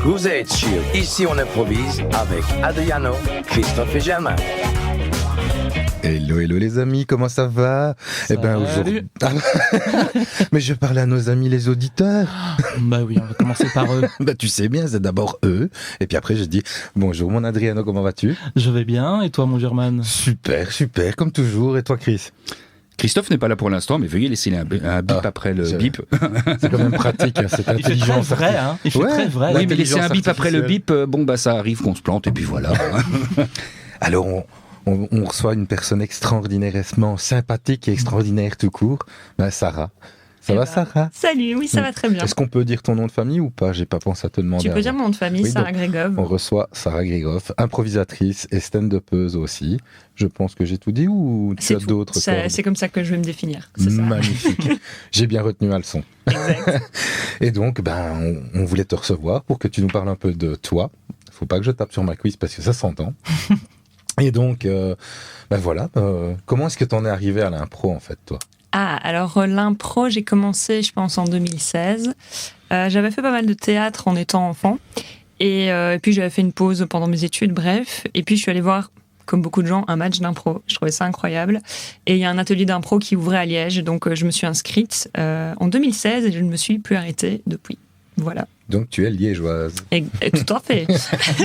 Vous êtes sur Ici on improvise avec Adriano, Christophe et Germain. Hello, hello les amis, comment ça va? Eh ben aujourd'hui... Mais je parle à nos amis les auditeurs. Bah oui, on va commencer par eux. Bah tu sais bien, c'est d'abord eux. Et puis après je dis, bonjour mon Adriano, comment vas-tu? Je vais bien, et toi mon German? Super, super, comme toujours. Et toi Chris? Christophe n'est pas là pour l'instant, mais veuillez laisser un bip après le bip. C'est quand même pratique, hein, cette intelligence. Il fait très vrai, hein. Il fait très vrai. Oui, mais laisser un bip après le bip, ça arrive qu'on se plante, et puis voilà. Alors on reçoit une personne extraordinairement sympathique et extraordinaire tout court, Sarah. Ça va Sarah? Salut, oui ça va très bien. Est-ce qu'on peut dire ton nom de famille ou pas? J'ai pas pensé à te demander. Tu peux dire mon nom de famille, oui, Sarah Grégov. On reçoit Sarah Grégov, improvisatrice et stand-upeuse aussi. Je pense que j'ai tout dit ou tu as d'autres cordes? C'est comme ça que je vais me définir. C'est ça. Magnifique. J'ai bien retenu ma leçon. Exact. Et donc, on voulait te recevoir pour que tu nous parles un peu de toi. Faut pas que je tape sur ma quiz parce que ça s'entend. Et donc, comment est-ce que tu en es arrivé à l'impro en fait, toi? Alors l'impro, j'ai commencé, je pense, en 2016. J'avais fait pas mal de théâtre en étant enfant. Et puis j'avais fait une pause pendant mes études, bref. Et puis je suis allée voir, comme beaucoup de gens, un match d'impro. Je trouvais ça incroyable. Et il y a un atelier d'impro qui ouvrait à Liège. Donc je me suis inscrite en 2016 et je ne me suis plus arrêtée depuis. Voilà. Donc tu es liégeoise. Et tout à fait.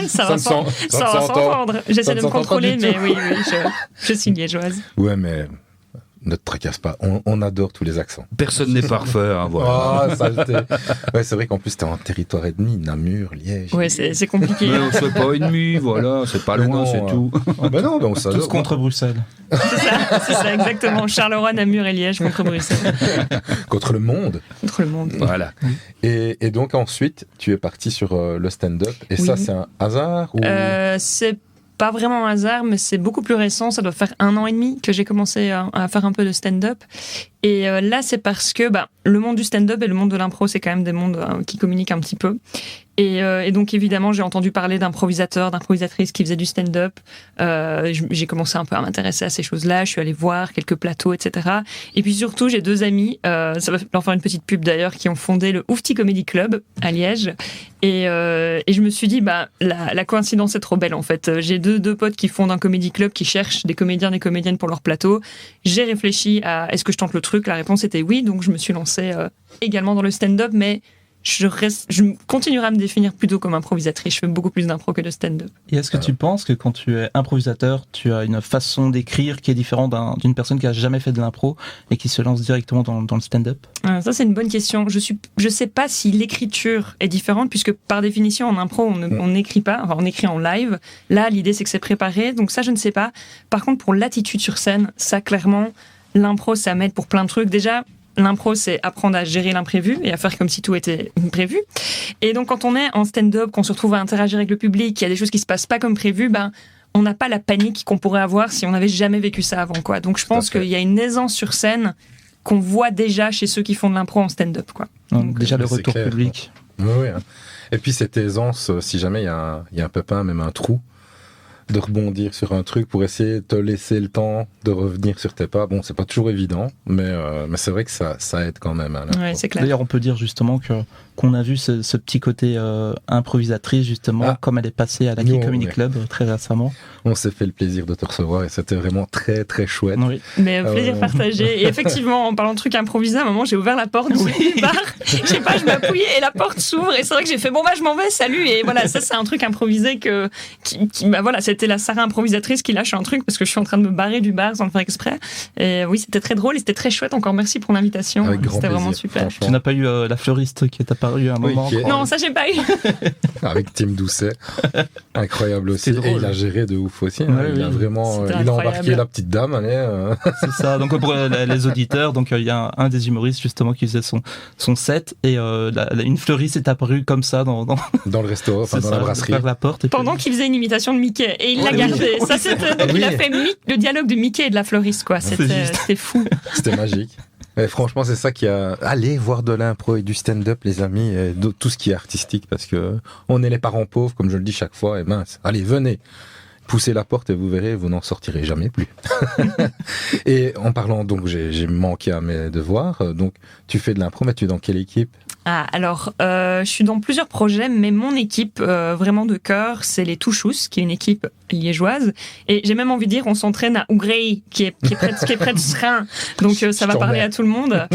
Ça va s'entendre. J'essaie de me contrôler, mais oui, je suis liégeoise. Ouais, mais ne te tracasse pas. On adore tous les accents. Personne n'est parfait, hein, voilà. Oh, saleté. Ouais, c'est vrai qu'en plus, t'es en territoire ennemi, Namur, Liège. Ouais, c'est compliqué. Mais on ne fait pas ennemi, voilà, c'est pas loin, c'est tout. Non, on s'adore. Tous contre Bruxelles. C'est ça, exactement. Charleroi, Namur et Liège contre Bruxelles. Contre le monde. Contre le monde. Voilà. Et donc ensuite, tu es parti sur le stand-up. Et oui. Ça, c'est un hasard ou... C'est pas vraiment un hasard, mais c'est beaucoup plus récent. Ça doit faire 1 an et demi que j'ai commencé à faire un peu de stand-up. Et là, c'est parce que le monde du stand-up et le monde de l'impro, c'est quand même des mondes qui communiquent un petit peu. Et donc, évidemment, j'ai entendu parler d'improvisateurs, d'improvisatrices qui faisaient du stand-up. J'ai commencé un peu à m'intéresser à ces choses-là. Je suis allée voir quelques plateaux, etc. Et puis surtout, j'ai 2 amis, ça va leur faire une petite pub d'ailleurs, qui ont fondé le Oufti Comedy Club à Liège. Et je me suis dit, la coïncidence est trop belle en fait. J'ai deux potes qui fondent un comedy club, qui cherchent des comédiens, des comédiennes pour leur plateau. J'ai réfléchi à est-ce que je tente le truc? La réponse était oui, donc je me suis lancée également dans le stand-up, mais je continuerai à me définir plutôt comme improvisatrice. Je fais beaucoup plus d'impro que de stand-up. Et est-ce que tu penses que quand tu es improvisateur, tu as une façon d'écrire qui est différente d'une personne qui a jamais fait de l'impro et qui se lance directement dans le stand-up? Ça, c'est une bonne question. Je sais pas si l'écriture est différente, puisque par définition, en impro, on n'écrit pas. Enfin, on écrit en live. Là, l'idée, c'est que c'est préparé. Donc ça, je ne sais pas. Par contre, pour l'attitude sur scène, ça, clairement, l'impro, ça m'aide pour plein de trucs. Déjà, l'impro, c'est apprendre à gérer l'imprévu et à faire comme si tout était prévu. Et donc, quand on est en stand-up, qu'on se retrouve à interagir avec le public, qu'il y a des choses qui se passent pas comme prévu, on n'a pas la panique qu'on pourrait avoir si on n'avait jamais vécu ça avant, quoi. Donc, je pense qu'il y a une aisance sur scène qu'on voit déjà chez ceux qui font de l'impro en stand-up, quoi. Donc, déjà, le retour clair, public. Oui. Et puis, cette aisance, si jamais il y a un pépin, même un trou, de rebondir sur un truc pour essayer de te laisser le temps de revenir sur tes pas. Bon, c'est pas toujours évident, mais c'est vrai que ça aide quand même. Ouais, c'est clair. D'ailleurs, on peut dire justement qu'on a vu ce petit côté improvisatrice, justement, comme elle est passée à la Comedy Club très récemment. On s'est fait le plaisir de te recevoir et c'était vraiment très très chouette. Oui. Mais plaisir partagé. Et effectivement, en parlant de trucs improvisés, à un moment, j'ai ouvert la porte du bar. Je sais pas, je m'appuyais et la porte s'ouvre. Et c'est vrai que j'ai fait je m'en vais, salut. Et voilà, ça, c'est un truc improvisé c'était la Sarah improvisatrice qui lâche un truc parce que je suis en train de me barrer du bar sans le faire exprès. Et oui, c'était très drôle et c'était très chouette. Encore merci pour l'invitation. C'était vraiment super. Tu n'as pas eu la fleuriste qui est apparue à un moment? Non, ça, j'ai pas eu. Avec Tim Doucet. Incroyable aussi. Et il a géré de ouf aussi. Il a vraiment, il a embarqué la petite dame. C'est ça. Donc pour les auditeurs, donc il y a un des humoristes justement qui faisait son set et une fleuriste est apparue comme ça dans le restaurant, enfin dans la brasserie. La porte. Pendant qu'il faisait une imitation de Mickey et il l'a gardé. Ça, c'était, donc il a fait le dialogue de Mickey et de la fleuriste, quoi. C'était fou. C'était magique. Et franchement, c'est ça qui a... Allez voir de l'impro et du stand-up, les amis, et tout ce qui est artistique, parce que on est les parents pauvres, comme je le dis chaque fois, et mince, allez, venez. poussez la porte et vous verrez, vous n'en sortirez jamais plus. Et en parlant, donc j'ai manqué à mes devoirs, donc tu fais de l'impro, mais tu es dans quelle équipe ? Alors, je suis dans plusieurs projets, mais mon équipe vraiment de cœur, c'est les Touchous, qui est une équipe liégeoise. Et j'ai même envie de dire, on s'entraîne à Ougrey, qui est près de Seraing. Donc, ça va parler à tout le monde.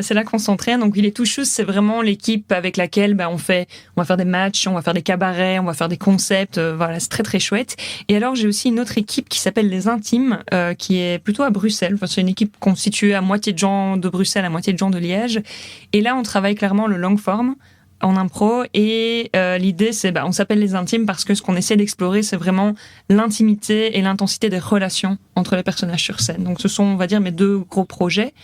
C'est là qu'on s'entraîne. Donc, les Touchous, c'est vraiment l'équipe avec laquelle on va faire des matchs, on va faire des cabarets, on va faire des concepts. Voilà, c'est très, très chouette. Et alors, j'ai aussi une autre équipe qui s'appelle les Intimes, qui est plutôt à Bruxelles. Enfin, c'est une équipe constituée à moitié de gens de Bruxelles, à moitié de gens de Liège. Et là, on travaille clairement le long form en impro et l'idée c'est on s'appelle les intimes parce que ce qu'on essaie d'explorer c'est vraiment l'intimité et l'intensité des relations entre les personnages sur scène. Donc ce sont, on va dire, mes 2 gros projets.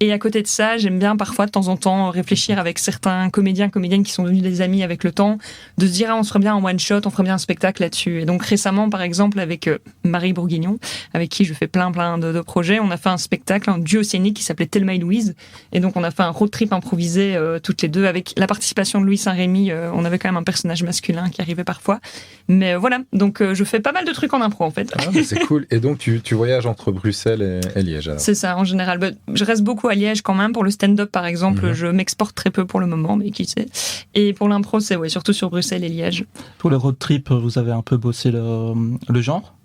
Et à côté de ça, j'aime bien parfois de temps en temps réfléchir avec certains comédiennes qui sont devenus des amis avec le temps, de se dire on se ferait bien un one shot, on ferait bien un spectacle là-dessus. Et donc récemment, par exemple, avec Marie Bourguignon, avec qui je fais plein de projets, on a fait un spectacle, un duo scénique qui s'appelait Thelma et Louise. Et donc on a fait un road trip improvisé toutes les 2 avec la participation de Louis Saint-Rémy. On avait quand même un personnage masculin qui arrivait parfois. Mais voilà, donc je fais pas mal de trucs en impro en fait. Ah, c'est cool. Et donc tu voyages entre Bruxelles et Liège alors. C'est ça en général. Je reste beaucoup à Liège quand même. Pour le stand-up par exemple, je m'exporte très peu pour le moment, mais qui sait. Et pour l'impro, c'est surtout sur Bruxelles et Liège. Pour le road trip, vous avez un peu bossé le genre ?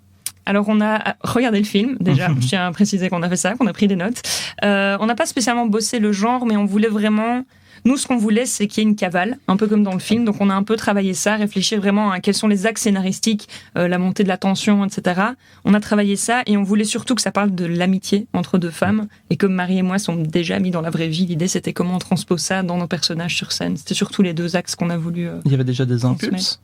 Alors on a regardé le film déjà, je tiens à préciser qu'on a fait ça, qu'on a pris des notes. On n'a pas spécialement bossé le genre, mais on voulait vraiment... Nous, ce qu'on voulait, c'est qu'il y ait une cavale, un peu comme dans le film. Donc, on a un peu travaillé ça, réfléchir vraiment à quels sont les axes scénaristiques, la montée de la tension, etc. On a travaillé ça et on voulait surtout que ça parle de l'amitié entre 2 femmes. Et comme Marie et moi sommes déjà amis dans la vraie vie, l'idée, c'était comment on transpose ça dans nos personnages sur scène. C'était surtout les 2 axes qu'on a voulu Il y avait déjà des impulses ?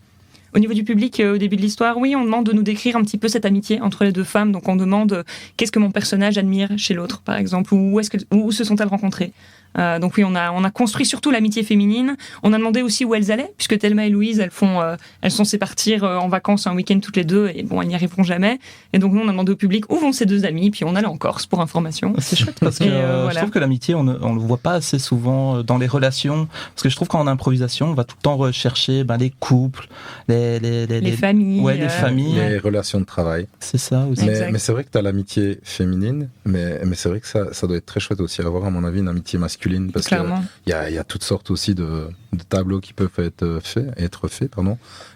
Au niveau du public, au début de l'histoire, oui, on demande de nous décrire un petit peu cette amitié entre les 2 femmes. Donc, on demande qu'est-ce que mon personnage admire chez l'autre, par exemple, ou où se sont-elles rencontrées. Donc oui, on a construit surtout l'amitié féminine. On a demandé aussi où elles allaient, puisque Thelma et Louise, elles sont censées partir en vacances un week-end toutes les 2, et bon, elles n'y arriveront jamais. Et donc nous, on a demandé au public où vont ces 2 amies, puis on allait en Corse pour information. C'est chouette parce que je trouve que l'amitié, on le voit pas assez souvent dans les relations, parce que je trouve qu'en improvisation, on va tout le temps rechercher les couples, les familles, les familles, les relations de travail. C'est ça aussi. Mais c'est vrai que tu as l'amitié féminine, mais c'est vrai que ça doit être très chouette aussi à avoir, à mon avis, une amitié masculine, parce qu'il y a toutes sortes aussi de tableaux qui peuvent être faits.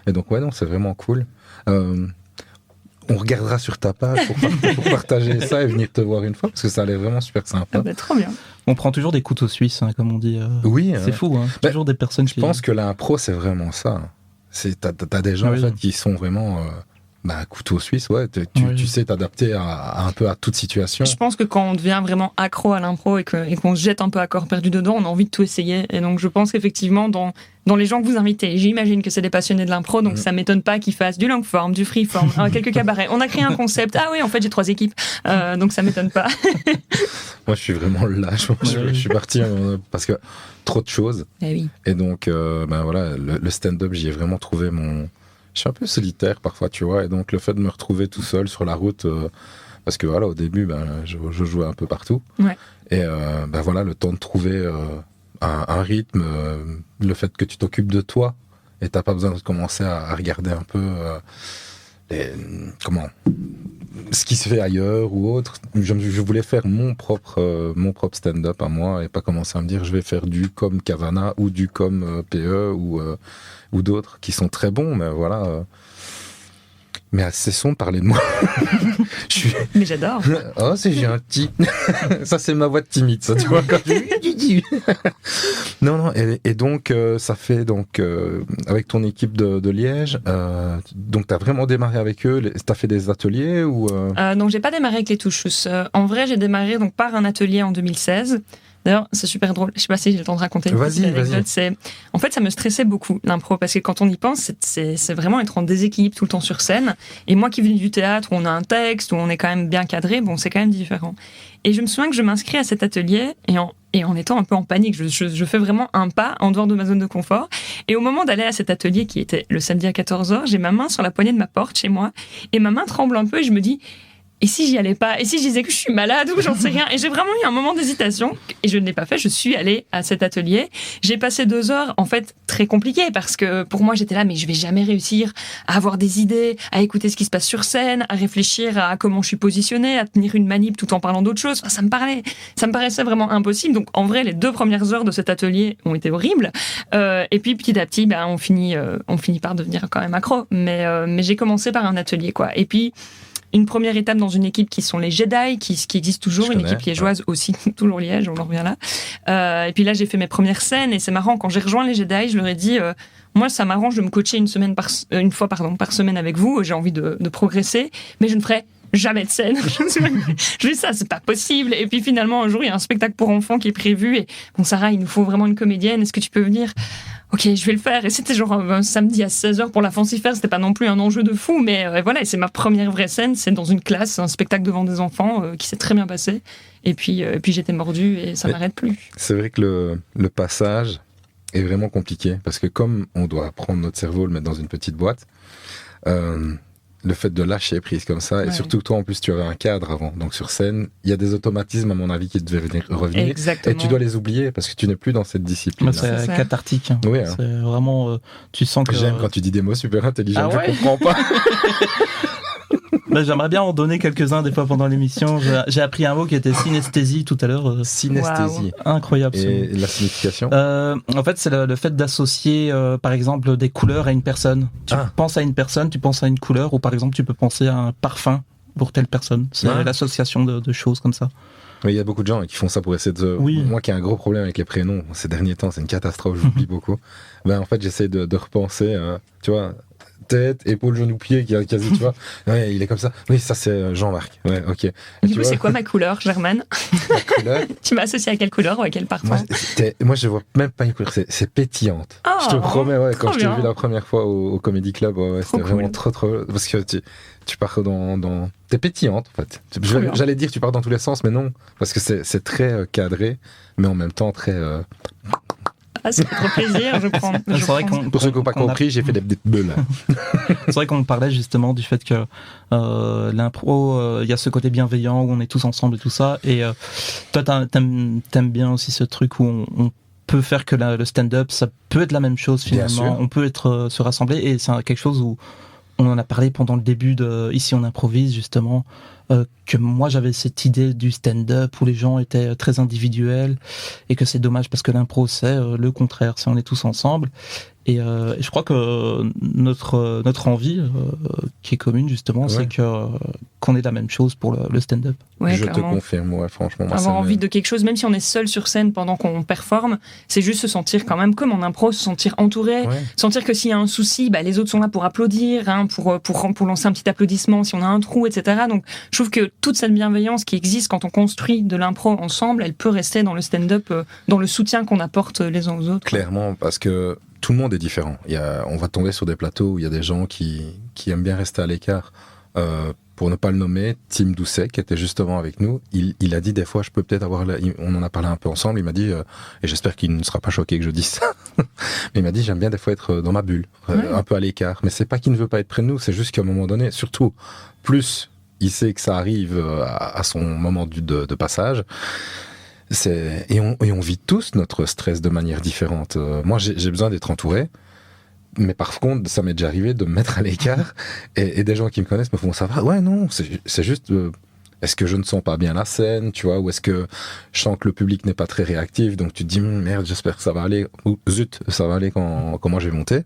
Et donc non, c'est vraiment cool. On regardera sur ta page pour partager ça et venir te voir une fois, parce que ça a l'air vraiment super sympa. Trop bien. On prend toujours des couteaux suisses, comme on dit. Oui. C'est fou, toujours des personnes Je pense que l'impro, c'est vraiment ça. T'as des gens en fait, qui sont vraiment... couteau suisse, tu sais t'adapter un peu à toute situation. Je pense que quand on devient vraiment accro à l'impro et qu'on se jette un peu à corps perdu dedans, on a envie de tout essayer. Et donc je pense qu'effectivement, dans les gens que vous invitez, j'imagine que c'est des passionnés de l'impro, donc ça m'étonne pas qu'ils fassent du long form, du free form, quelques cabarets. On a créé un concept. Ah oui, en fait, j'ai 3 équipes. Donc ça m'étonne pas. Moi, je suis vraiment lâche. Je suis parti parce que trop de choses. Oui. Et donc, voilà, le stand-up, j'y ai vraiment trouvé mon... Je suis un peu solitaire parfois, tu vois, et donc le fait de me retrouver tout seul sur la route, parce que voilà, au début, je jouais un peu partout, et voilà, le temps de trouver un rythme, le fait que tu t'occupes de toi, et t'as pas besoin de commencer à regarder un peu ce qui se fait ailleurs ou autre. Je voulais faire mon propre stand-up à moi, et pas commencer à me dire je vais faire du comme Cavana ou du comme PE ou d'autres qui sont très bons, mais voilà. Mais cessons de parler de moi. Mais j'adore. Oh, c'est gentil. Ça, c'est ma voix de timide, ça, tu vois. Quand non, et donc, ça fait, avec ton équipe de Liège, donc t'as vraiment démarré avec eux, t'as fait des ateliers ou Donc, j'ai pas démarré avec les Touchous. En vrai, j'ai démarré par un atelier en 2016. D'ailleurs, c'est super drôle. Je sais pas si j'ai le temps de raconter une petite anecdote. En fait, ça me stressait beaucoup, l'impro, parce que quand on y pense, c'est vraiment être en déséquilibre tout le temps sur scène. Et moi qui viens du théâtre, où on a un texte, où on est quand même bien cadré, c'est quand même différent. Et je me souviens que je m'inscris à cet atelier, et en étant un peu en panique, je fais vraiment un pas en dehors de ma zone de confort. Et au moment d'aller à cet atelier, qui était le samedi à 14h, j'ai ma main sur la poignée de ma porte chez moi, et ma main tremble un peu, et je me dis... et si j'y allais pas? Et si je disais que je suis malade ou j'en sais rien? Et j'ai vraiment eu un moment d'hésitation et je ne l'ai pas fait. Je suis allée à cet atelier. J'ai passé 2 heures, en fait, très compliquées parce que pour moi, j'étais là, mais je vais jamais réussir à avoir des idées, à écouter ce qui se passe sur scène, à réfléchir à comment je suis positionnée, à tenir une manip tout en parlant d'autre chose. Enfin, ça me paraissait vraiment impossible. Donc, en vrai, les 2 premières heures de cet atelier ont été horribles. Et puis, petit à petit, on finit par devenir quand même accro. Mais j'ai commencé par un atelier, quoi. Et puis, une première étape dans une équipe qui sont les Jedi, qui existe toujours, une équipe liégeoise aussi, toujours Liège, on en revient là. Et puis là, j'ai fait mes premières scènes et c'est marrant, quand j'ai rejoint les Jedi, je leur ai dit, moi, ça m'arrange de me coacher une fois par semaine avec vous, j'ai envie de progresser, mais je ne ferai jamais de scène. Je dis ça, c'est pas possible. Et puis finalement, un jour, il y a un spectacle pour enfants qui est prévu et bon, Sarah, il nous faut vraiment une comédienne, est-ce que tu peux venir? Ok, je vais le faire. Et c'était genre un samedi à 16h pour la Fancifère. C'était pas non plus un enjeu de fou, mais voilà. Et c'est ma première vraie scène. C'est dans une classe, un spectacle devant des enfants qui s'est très bien passé. Et puis j'étais mordue et ça m'arrête plus. C'est vrai que le passage est vraiment compliqué parce que comme on doit prendre notre cerveau, le mettre dans une petite boîte, le fait de lâcher prise comme ça, et surtout toi en plus tu avais un cadre avant, donc sur scène il y a des automatismes à mon avis qui devaient revenir. Exactement. Et tu dois les oublier parce que tu n'es plus dans cette discipline. C'est cathartique, hein. Oui, hein. C'est vraiment tu sens que j'aime quand tu dis des mots super intelligents. Je comprends pas. J'aimerais bien en donner quelques-uns des fois pendant l'émission. J'ai appris un mot qui était synesthésie tout à l'heure. Synesthésie. Wow. Incroyable. Et la signification en fait, c'est le fait d'associer, par exemple, des couleurs à une personne. Tu penses à une personne, tu penses à une couleur, ou par exemple, tu peux penser à un parfum pour telle personne. C'est l'association de choses comme ça. Mais il y a beaucoup de gens qui font ça pour essayer de... Oui. Moi qui ai un gros problème avec les prénoms, ces derniers temps, c'est une catastrophe, j'oublie beaucoup. En fait, j'essaie de repenser, tu vois... tête, épaule, genou, pied, quasi, tu vois. Ouais, il est comme ça. Oui, ça c'est Jean-Marc. Ouais, ok. Et du coup, c'est quoi ma couleur, Germaine? Ta couleur? Tu m'as associé à quelle couleur ou à quel parfum? Moi, je vois même pas une couleur. C'est pétillante. Je te promets, quand je t'ai vu la première fois au Comedy Club, c'était vraiment trop. Parce que tu pars dans... T'es pétillante, en fait. J'allais dire tu pars dans tous les sens, mais non. Parce que c'est très cadré, mais en même temps très... ça fait trop plaisir, je prends. Pour ceux qui n'ont pas compris, j'ai fait des petites bulles. C'est vrai qu'on parlait justement du fait que l'impro, il y a ce côté bienveillant où on est tous ensemble et tout ça. Et toi, t'aimes bien aussi ce truc où on peut faire que le stand-up, ça peut être la même chose finalement. On peut se rassembler et c'est quelque chose où on en a parlé pendant le début de Ici on improvise justement. Que moi j'avais cette idée du stand-up où les gens étaient très individuels et que c'est dommage parce que l'impro c'est le contraire, c'est on est tous ensemble et je crois que notre envie qui est commune justement c'est qu'on ait la même chose pour le stand-up. Ouais, je clairement. te confirme, franchement. Avoir envie de quelque chose, même si on est seul sur scène pendant qu'on performe, c'est juste se sentir quand même comme en impro, se sentir entouré, sentir que s'il y a un souci, les autres sont là pour applaudir, pour lancer un petit applaudissement si on a un trou, etc. Donc je trouve que toute cette bienveillance qui existe quand on construit de l'impro ensemble, elle peut rester dans le stand-up, dans le soutien qu'on apporte les uns aux autres. Clairement, parce que tout le monde est différent. On va tomber sur des plateaux où il y a des gens qui aiment bien rester à l'écart. Pour ne pas le nommer, Tim Doucet, qui était justement avec nous, il a dit des fois, je peux peut-être avoir... On en a parlé un peu ensemble, il m'a dit, et j'espère qu'il ne sera pas choqué que je dise ça, mais il m'a dit, j'aime bien des fois être dans ma bulle, un peu à l'écart. Mais c'est pas qu'il ne veut pas être près de nous, c'est juste qu'à un moment donné, surtout, plus il sait que ça arrive à son moment de passage, et on vit tous notre stress de manière différente. Moi, j'ai besoin d'être entouré, mais par contre, ça m'est déjà arrivé de me mettre à l'écart et des gens qui me connaissent me font ça va. Ouais, non, c'est juste. Est-ce que je ne sens pas bien la scène, tu vois, ou est-ce que je sens que le public n'est pas très réactif, donc tu te dis merde, j'espère que ça va aller, ou zut, ça va aller quand moi je vais monter.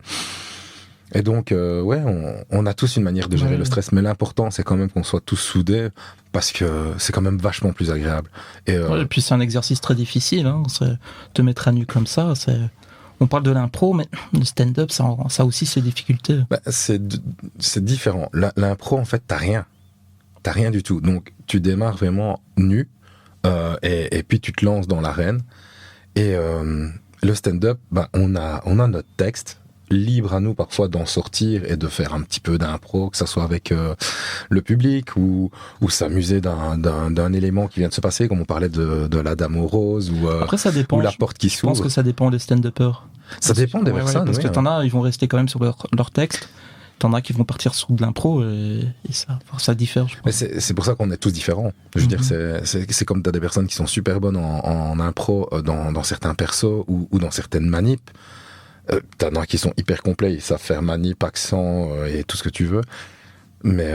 Et donc, on a tous une manière de gérer le stress, mais l'important, c'est quand même qu'on soit tous soudés, parce que c'est quand même vachement plus agréable. Et puis c'est un exercice très difficile, hein, te mettre à nu comme ça, on parle de l'impro, mais le stand-up, ça a aussi ses difficultés. C'est différent. L'impro, en fait, t'as rien du tout. Donc, tu démarres vraiment nu, et puis tu te lances dans l'arène. Et le stand-up, on a notre texte, libre à nous parfois d'en sortir et de faire un petit peu d'impro, que ça soit avec le public ou s'amuser d'un élément qui vient de se passer, comme on parlait de la dame aux roses Après, ça dépend, ou la porte qui s'ouvre. Je pense que ça dépend des stand-uppers. Ça dépend des personnes. Parce que t'en as, ils vont rester quand même sur leur texte. t'en as qui vont partir sur de l'impro et ça diffère, je Mais pense. c'est pour ça qu'on est tous différents. Je veux dire, c'est comme t'as des personnes qui sont super bonnes en impro dans certains persos ou dans certaines manips. T'en as qui sont hyper complets, ils savent faire manip, accent et tout ce que tu veux. Mais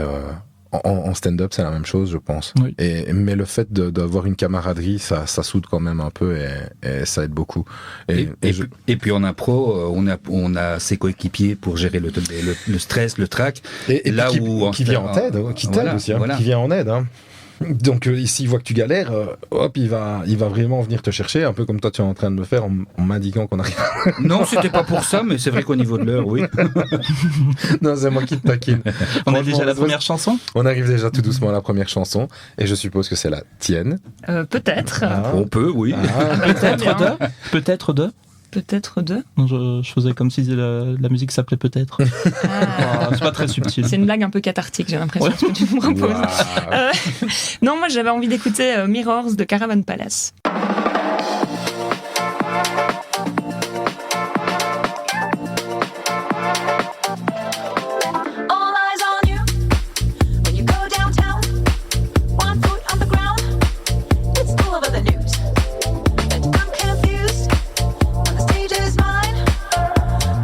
en stand-up, c'est la même chose, je pense. Oui. Mais le fait d'avoir une camaraderie, ça soude quand même un peu et ça aide beaucoup. Et puis en impro, on a ses coéquipiers pour gérer le stress, le trac. Et là puis où qui vient en aide, qui t'aide voilà, aussi, hein, voilà. qui vient en aide. Hein. Donc s'il voit que tu galères, hop, il va vraiment venir te chercher, un peu comme toi tu es en train de le faire en m'indiquant qu'on arrive. Non, c'était pas pour ça, mais c'est vrai qu'au niveau de l'heure, oui. Non, c'est moi qui te taquine. On a déjà la Franchement, première chanson. On arrive déjà tout doucement à la première chanson, et je suppose que c'est la tienne. Peut-être. Ah. On peut, oui. Peut-être deux. Peut-être deux. Non, je faisais comme si la musique s'appelait peut-être. Ah. C'est pas très subtil. C'est une blague un peu cathartique, j'ai l'impression, ce que tu me proposes. Waouh. Non, moi j'avais envie d'écouter Mirrors de Caravan Palace. All eyes on you when you go downtown. 1 foot on the ground. It's all over the news. And I'm confused when the stage is mine.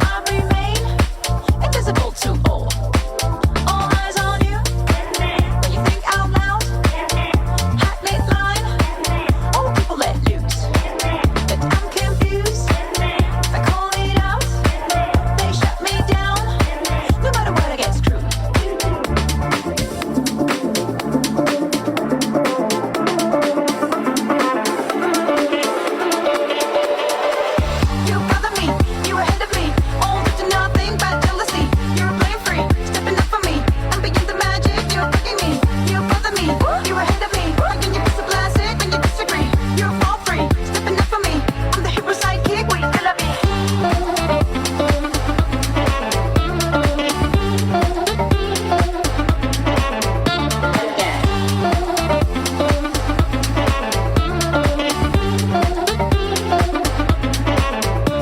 I remain invisible to all. All eyes on you when you think out loud. Hackneyed line. All people let loose. But I'm confused. If I call it out, they shut me down. No matter what, I get screwed. You bother me, you ahead of me. All up to nothing, bad jealousy. You're playing free, stepping up for me. I'm beyond the magic, you're bugging me. You bother me, you ahead of me. When you piss a plastic, when you disagree. You're all free, stepping up for me. I'm the hero sidekick, wait, I love me.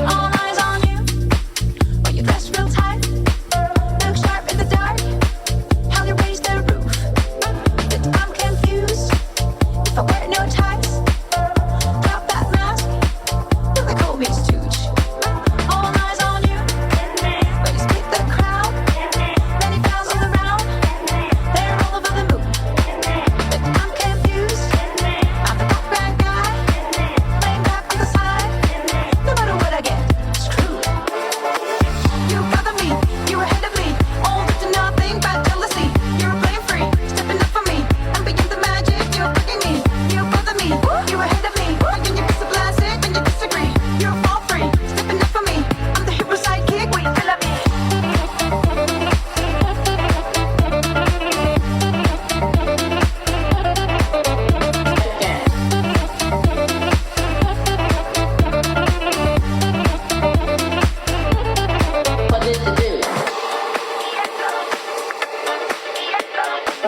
All eyes on you when you dress real tight. Look sharp in the dark. How you raise the roof. But I'm confused. If I wear no tights, drop that mask. Do they call me stooge? All eyes on you when you split the crowd. Many fouls all around. They're all over the moon. But I'm confused. I'm the background guy, laying back on the side. No matter what I get, screwed. You bother me, you ahead of me. All up to nothing, bad jealousy. You're playing free, stepping up for me. I'm beyond the magic, you're bugging me. You bother me, you ahead of me. When you piss a plastic, when you disagree. You're all free, stepping up for me. I'm the hero sidekick, wait, I love me. What did you do?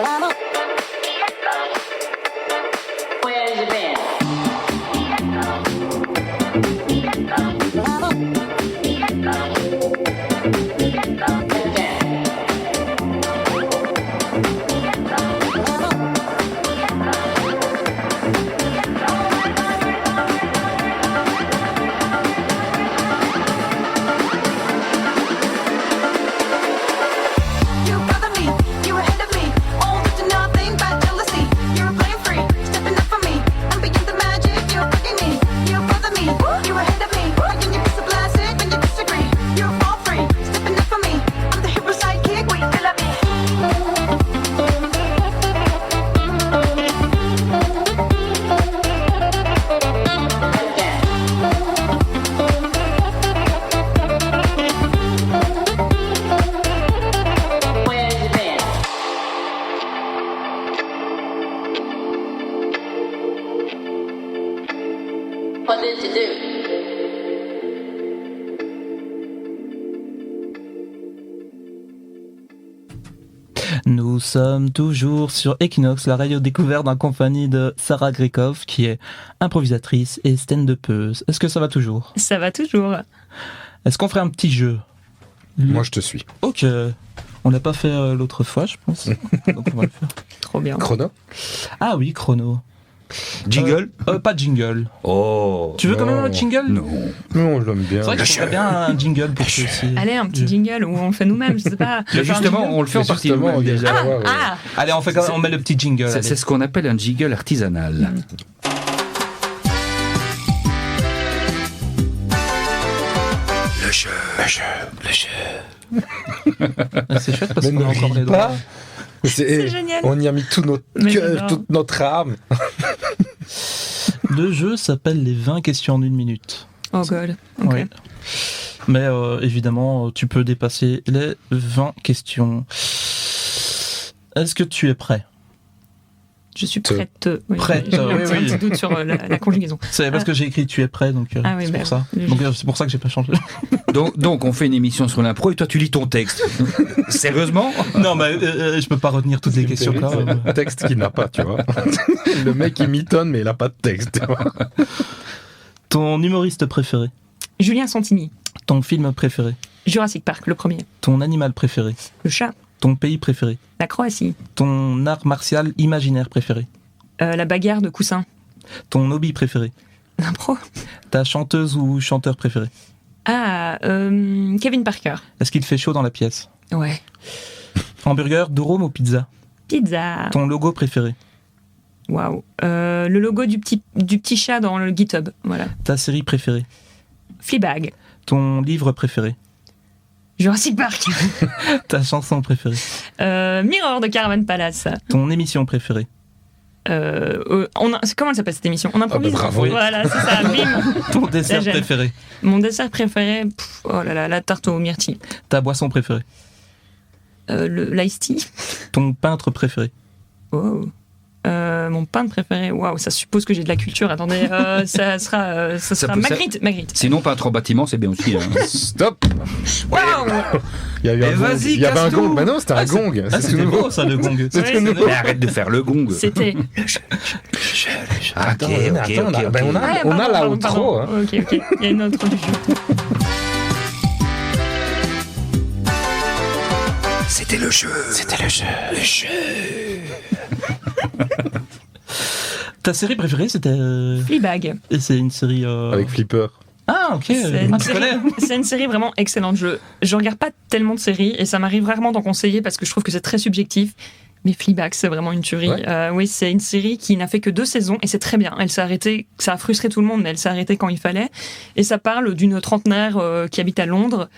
Mama. Where has you been? Mama. You bother me, you ahead of me. All up to nothing, bad jealousy. You're playing free, stepping up for me. I'm beyond the magic, you're bugging me. You bother me, you ahead of me. When you piss a plastic, when you disagree. You're all free, stepping up for me. I'm the hero sidekick, wait, I love me. Where has you been? What did you do? Nous sommes toujours sur Equinox, la radio découverte en compagnie de Sarah Grikov, qui est improvisatrice et stand-upeuse. Est-ce que ça va toujours? Ça va toujours. Est-ce qu'on ferait un petit jeu? Moi, je te suis. Ok. On l'a pas fait l'autre fois, je pense. Donc on va le faire. Trop bien. Chrono. Ah oui, chrono. Jingle Pas jingle. Oh Tu veux quand même non. un jingle? Non. Non, je l'aime bien. C'est vrai que je ferais bien un jingle pour ceux aussi. Allez, un petit jingle où on le fait nous-mêmes, je sais pas. Mais justement, on le fait en partie Justement, nous-mêmes, on dit déjà. déjà. Ah, Allez, on met le petit jingle. C'est allez. c'est ce qu'on appelle un jingle artisanal. Ah, c'est chouette parce Mais qu'on a ne encore les ris droits. pas. C'est génial. On y a mis tout notre Mais cœur, j'adore. toute notre âme. Le jeu s'appelle les 20 questions en 1 minute. oh god. Ok. Oui. Mais évidemment, tu peux dépasser les 20 questions. Est-ce que tu es prêt? Je suis prête. Oui, Prête, j'ai eu un oui, petit oui. doute sur la conjugaison. C'est parce que j'ai écrit tu es prêt, donc Ah oui, c'est bah, pour ça. logique. Donc c'est pour ça que j'ai pas changé. Donc, on fait une émission sur l'impro et toi, tu lis ton texte. Sérieusement Non, mais je peux pas retenir toutes les questions quand même. Un texte qu'il n'a pas, tu vois. Le mec, il mitonne, mais il a pas de texte. Tu vois. Ton humoriste préféré? Julien Santini. Ton film préféré? Jurassic Park, le premier. Ton animal préféré? Le chat. Ton pays préféré? La Croatie. Ton art martial imaginaire préféré? La bagarre de coussin. Ton hobby préféré? L'impro. Ta chanteuse ou chanteur préféré? Ah, Kevin Parker. Est-ce qu'il fait chaud dans la pièce? Ouais. Hamburger, durum ou pizza? Pizza. Ton logo préféré? Waouh. Le logo du petit chat dans le GitHub. Voilà. Ta série préférée? Fleabag. Ton livre préféré? Jurassic Park. Ta chanson préférée? Mirror de Caravan Palace. Ton émission préférée? Comment elle s'appelle cette émission? On improvise. Ah bah bravo. Voilà, c'est ça. Bim. Ton dessert j'aime. préféré? Mon dessert préféré. Oh là là, la tarte aux myrtilles. Ta boisson préférée? L'ice tea. Ton peintre préféré? Oh. Mon peintre préféré. Waouh, ça suppose que j'ai de la culture. Attendez, ça sera peut- Magritte. Magritte. Sinon, peintre en bâtiment, c'est bien aussi. Hein. Stop. Waouh. Il y a eu Mais un gong. vas-y, Il y avait un casse tout. gong. Mais non, c'était un gong. Ah, C'est c'était tout nouveau. beau ça, le gong. C'est Ouais, tout nouveau. Mais arrête de faire le gong. C'était. Ah, Attends, ok, attends, ok, ok. ben, on a Ah, pardon, la pardon, outro. pardon. Hein. Ok. Il y a une autre du jeu. C'était le jeu. Ta série préférée, c'était. Fleabag. Et c'est une série. Avec Flipper. Ah, ok. C'est une, tu série, connais? c'est une série vraiment excellente. Je regarde pas tellement de séries et ça m'arrive rarement d'en conseiller parce que je trouve que c'est très subjectif. Mais Fleabag, c'est vraiment une tuerie. Ouais. Oui, c'est une série qui n'a fait que 2 saisons et c'est très bien. Elle s'est arrêtée, ça a frustré tout le monde, mais elle s'est arrêtée quand il fallait. Et ça parle d'une trentenaire qui habite à Londres.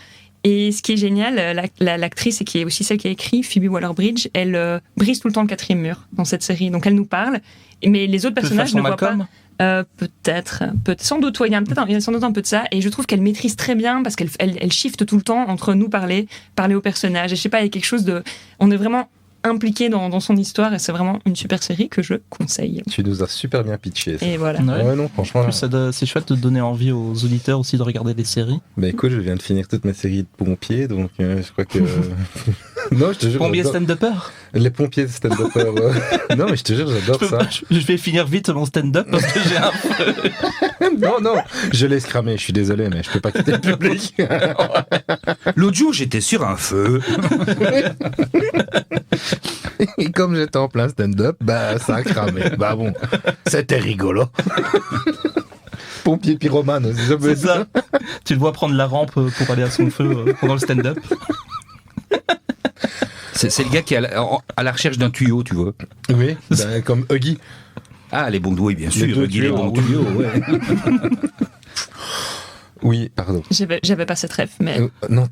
Et ce qui est génial, l'actrice, et qui est aussi celle qui a écrit, Phoebe Waller-Bridge, elle brise tout le temps le 4e mur dans cette série. Donc elle nous parle, mais les autres De personnages façon ne voient pas. Malcolm? Peut-être, sans doute, ouais, il y a sans doute un peu de ça, et je trouve qu'elle maîtrise très bien parce qu'elle shift tout le temps entre nous parler aux personnages, et je sais pas, il y a quelque chose de, on est vraiment impliqué dans son histoire, et c'est vraiment une super série que je conseille. Tu nous as super bien pitché. Ça. Et voilà. Ouais. Ouais, non, franchement. En plus, c'est chouette de donner envie aux auditeurs aussi de regarder des séries. Bah écoute, je viens de finir toutes mes séries de pompiers, donc je crois que. Non, je te jure. Pompier j'adore. stand-upper? Les pompiers stand-upper. Non, mais je te jure, j'adore ça. Je vais finir vite mon stand-up parce que j'ai un. Non, je laisse cramer, je suis désolé, mais je peux pas quitter le public. L'autre jour, j'étais sur un feu. Et comme j'étais en plein stand-up, bah ça a cramé. Bah bon, c'était rigolo. Pompier pyromane aussi, ça peut C'est être ça. Tu le vois prendre la rampe pour aller à son feu pendant le stand-up. C'est le gars qui est à la recherche d'un tuyau, tu vois. Oui, bah, comme Huggy. Ah, les bons douilles, bien sûr. deux Guy, les tuyaux, bons oui. tuyaux, ouais. Oui, pardon. J'avais pas cette ref, mais Non,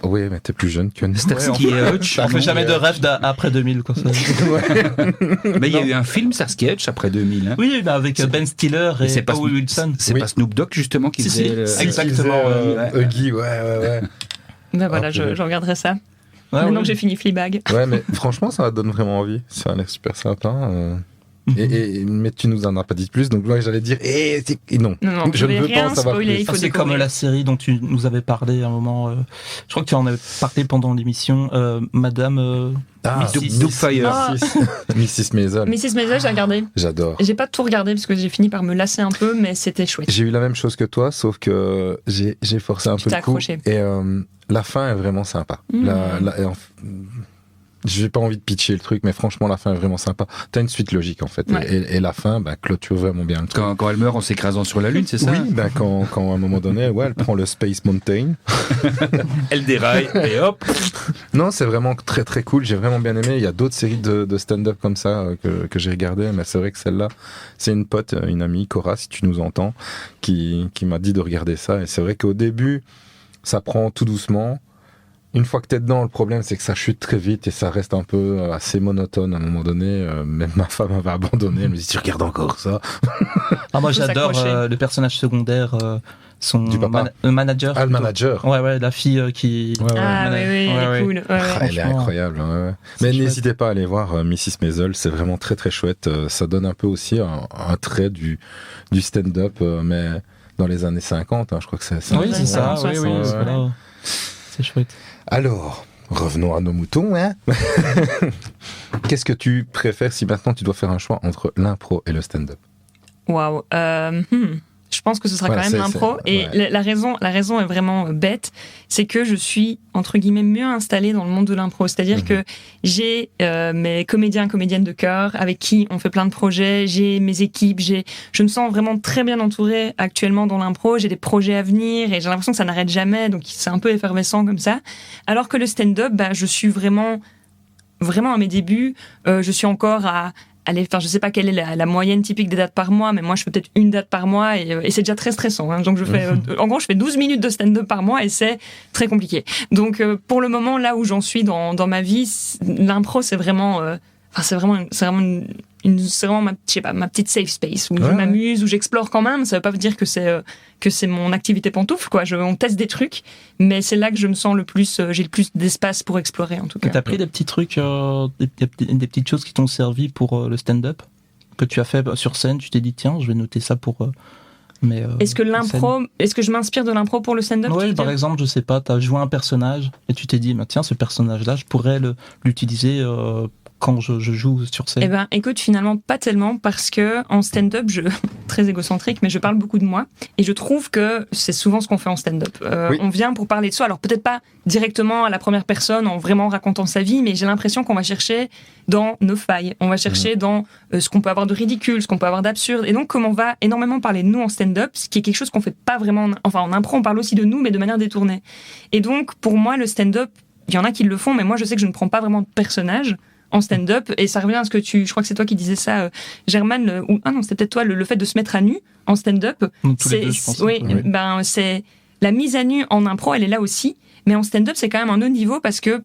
oui, mais t'es plus jeune que nous. Starsky et Hutch. On fait jamais de rêve après 2000, quoi. Ça. Mais il y a eu un film, Starsky et Hutch, après 2000. Hein. Oui, bah avec Ben Stiller Et et c'est pas Owen Wilson. C'est Oui. pas Snoop Dogg, justement, qui Si, faisait si. le... C'est exactement, ouais. Huggy, ouais. ben voilà, Ah, je regarderai ça. Ouais, Maintenant ouais. que j'ai fini Fleabag. Ouais, mais franchement, ça donne vraiment envie. Ça a l'air super sympa. Mais tu nous en as pas dit plus, donc moi j'allais dire, non, Non, je ne veux rien pas en savoir spoiler, plus. il faut C'est comme découvrir. la série dont tu nous avais parlé à un moment. Je crois que tu en avais parlé pendant l'émission. Madame. Mrs. Doubtfire. Ah. Mrs. Maisel. Mrs. Maisel, j'ai regardé. J'adore. J'ai pas tout regardé parce que j'ai fini par me lasser un peu, mais c'était chouette. J'ai eu la même chose que toi, sauf que j'ai forcé un Tu peu t'es le coup. accroché. Et la fin est vraiment sympa. J'ai pas envie de pitcher le truc, mais franchement, la fin est vraiment sympa. T'as une suite logique, en fait. Ouais. Et la fin, clôture vraiment bien le truc. Quand elle meurt en s'écrasant sur la Lune, c'est ça? Oui, quand à un moment donné, elle prend le Space Mountain. Elle déraille et hop. Non, c'est vraiment très très cool. J'ai vraiment bien aimé. Il y a d'autres séries de stand-up comme ça que j'ai regardées, mais c'est vrai que celle-là, c'est une pote, une amie, Cora, si tu nous entends, qui m'a dit de regarder ça. Et c'est vrai qu'au début, ça prend tout doucement. Une fois que t'es dedans, le problème c'est que ça chute très vite et ça reste un peu assez monotone à un moment donné. Même ma femme avait abandonné. Elle me dit, tu regardes encore ça? Moi Faut j'adore s'accrocher. le personnage secondaire, son Du papa. manager. Ah, le plutôt. manager. Ouais, la fille qui. Ouais, ouais. Ah oui, elle est cool. Ouais, Ah, ouais. elle est franchement, incroyable. Ouais. c'est Mais chouette. n'hésitez pas à aller voir Mrs. Maisel, c'est vraiment très très chouette. Ça donne un peu aussi un trait du stand-up, mais dans les années 50. Je crois que c'est Oui, c'est ça. Ouais, Oui, ouais. voilà. C'est chouette. Alors, revenons à nos moutons. Hein. Qu'est-ce que tu préfères si maintenant tu dois faire un choix entre l'impro et le stand-up? Waouh. Je pense que ce sera Voilà, quand même l'impro. Et ouais. la raison est vraiment bête, c'est que je suis, entre guillemets, mieux installée dans le monde de l'impro. C'est-à-dire que j'ai mes comédiennes de cœur avec qui on fait plein de projets, j'ai mes équipes, je me sens vraiment très bien entourée actuellement dans l'impro, j'ai des projets à venir et j'ai l'impression que ça n'arrête jamais, donc c'est un peu effervescent comme ça. Alors que le stand-up, je suis vraiment à mes débuts, je suis encore à aller, je sais pas quelle est la moyenne typique des dates par mois, mais moi je fais peut-être une date par mois et c'est déjà très stressant. Hein. Donc je fais, en gros, je fais 12 minutes de stand-up par mois et c'est très compliqué. Donc pour le moment, là où j'en suis dans ma vie, l'impro c'est vraiment, c'est vraiment ma petite safe space où je m'amuse, où j'explore quand même. Ça veut pas dire que c'est mon activité pantoufle, quoi. On teste des trucs, mais c'est là que je me sens j'ai le plus d'espace pour explorer en tout cas. T'as pris des petits trucs, des petites choses qui t'ont servi pour le stand-up que tu as fait sur scène. Tu t'es dit tiens, je vais noter ça pour. Est-ce que je m'inspire de l'impro pour le stand-up? Oui, par exemple, je sais pas, t'as joué un personnage et tu t'es dit tiens, ce personnage-là, je pourrais l'utiliser quand je joue sur scène. Eh ben, écoute, finalement, pas tellement, parce que en stand-up, très égocentrique, mais je parle beaucoup de moi, et je trouve que c'est souvent ce qu'on fait en stand-up. Oui. On vient pour parler de soi, alors peut-être pas directement à la première personne, en vraiment racontant sa vie, mais j'ai l'impression qu'on va chercher dans nos failles, on va chercher dans ce qu'on peut avoir de ridicule, ce qu'on peut avoir d'absurde, et donc comme on va énormément parler de nous en stand-up, ce qui est quelque chose qu'on fait pas vraiment, en impro, on parle aussi de nous, mais de manière détournée. Et donc, pour moi, le stand-up, il y en a qui le font, mais moi, je sais que je ne prends pas vraiment de personnage en stand-up, et ça revient à ce que je crois que c'est toi qui disais ça, Germaine, non, c'était peut-être toi, le fait de se mettre à nu en stand-up. Tous les deux, je pense. Oui, c'est la mise à nu en impro, elle est là aussi, mais en stand-up, c'est quand même un autre niveau parce que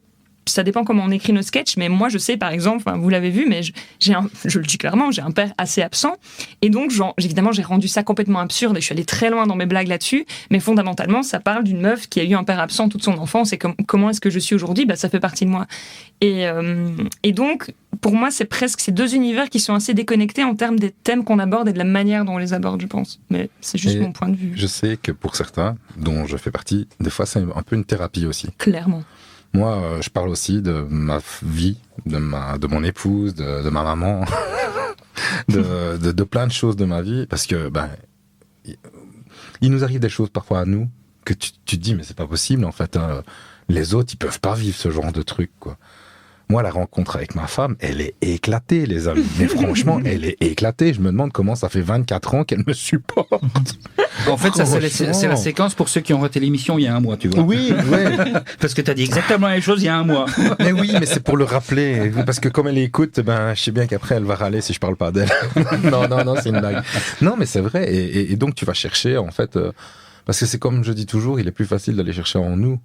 ça dépend comment on écrit nos sketchs, mais moi je sais par exemple, vous l'avez vu, mais je le dis clairement, j'ai un père assez absent, et donc évidemment j'ai rendu ça complètement absurde et je suis allée très loin dans mes blagues là-dessus, mais fondamentalement ça parle d'une meuf qui a eu un père absent toute son enfance et comment est-ce que je suis aujourd'hui, ça fait partie de moi. Et donc pour moi c'est presque ces deux univers qui sont assez déconnectés en termes des thèmes qu'on aborde et de la manière dont on les aborde, je pense, mais c'est juste mon point de vue. Je sais que pour certains, dont je fais partie, des fois c'est un peu une thérapie aussi. Clairement. Moi, je parle aussi de ma vie, de mon épouse, de ma maman, de plein de choses de ma vie, parce que il nous arrive des choses parfois à nous que tu te dis mais c'est pas possible en fait. Hein. Les autres ils peuvent pas vivre ce genre de truc quoi. Moi, la rencontre avec ma femme, elle est éclatée, les amis. Mais franchement, elle est éclatée. Je me demande comment ça fait 24 ans qu'elle me supporte. En fait, ça, c'est la séquence pour ceux qui ont raté l'émission il y a un mois, tu vois. Oui, ouais. Parce que tu as dit exactement la même chose il y a un mois. Mais oui, mais c'est pour le rappeler. Parce que comme elle écoute, je sais bien qu'après, elle va râler si je parle pas d'elle. Non, c'est une blague. Non, mais c'est vrai. Et donc, tu vas chercher, en fait... parce que c'est comme je dis toujours, il est plus facile d'aller chercher en nous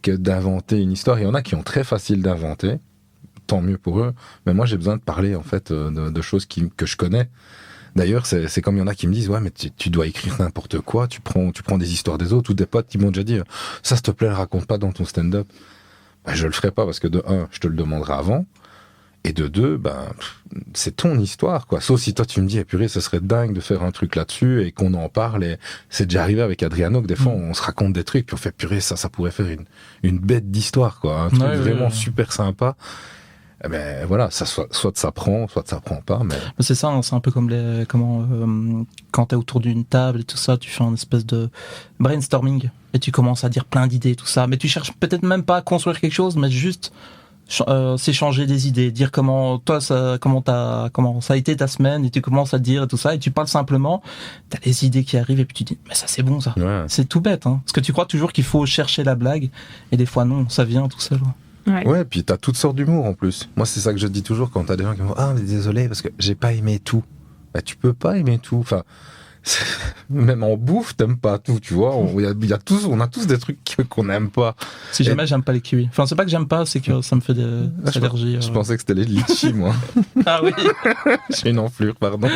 que d'inventer une histoire. Il y en a qui ont très facile d'inventer, tant mieux pour eux, mais moi j'ai besoin de parler en fait de choses que je connais. D'ailleurs c'est comme il y en a qui me disent ouais mais tu dois écrire n'importe quoi, tu prends des histoires des autres, ou des potes qui m'ont déjà dit ça s'il te plaît le raconte pas dans ton stand-up. Je le ferai pas parce que de un je te le demanderai avant, Et de deux, c'est ton histoire, quoi. Sauf si toi tu me dis, purée, ce serait dingue de faire un truc là-dessus et qu'on en parle. Et c'est déjà arrivé avec Adriano que des fois on se raconte des trucs puis on fait, purée, ça pourrait faire une bête d'histoire, quoi. Un truc vraiment super sympa. Eh ben voilà, ça soit ça prend pas. Mais c'est ça, hein, c'est un peu comme quand t'es autour d'une table et tout ça, tu fais un espèce de brainstorming et tu commences à dire plein d'idées, tout ça. Mais tu cherches peut-être même pas à construire quelque chose, mais juste s'échanger des idées, dire comment ça a été ta semaine, et tu commences à dire tout ça, et tu parles simplement, t'as les idées qui arrivent et puis tu dis mais ça c'est bon ça. Ouais. C'est tout bête, hein, parce que tu crois toujours qu'il faut chercher la blague et des fois non, ça vient tout seul. Ouais, puis t'as toutes sortes d'humour en plus. Moi c'est ça que je dis toujours quand t'as des gens qui me disent mais désolé parce que j'ai pas aimé tout. Tu peux pas aimer tout, enfin même en bouffe t'aimes pas tout, tu vois. On a tous des trucs qu'on n'aime pas. Si jamais j'aime pas les kiwis, enfin c'est pas que j'aime pas, c'est que ça me fait des allergies. Je pensais que c'était les litchis moi. Ah oui. J'ai une enflure, pardon.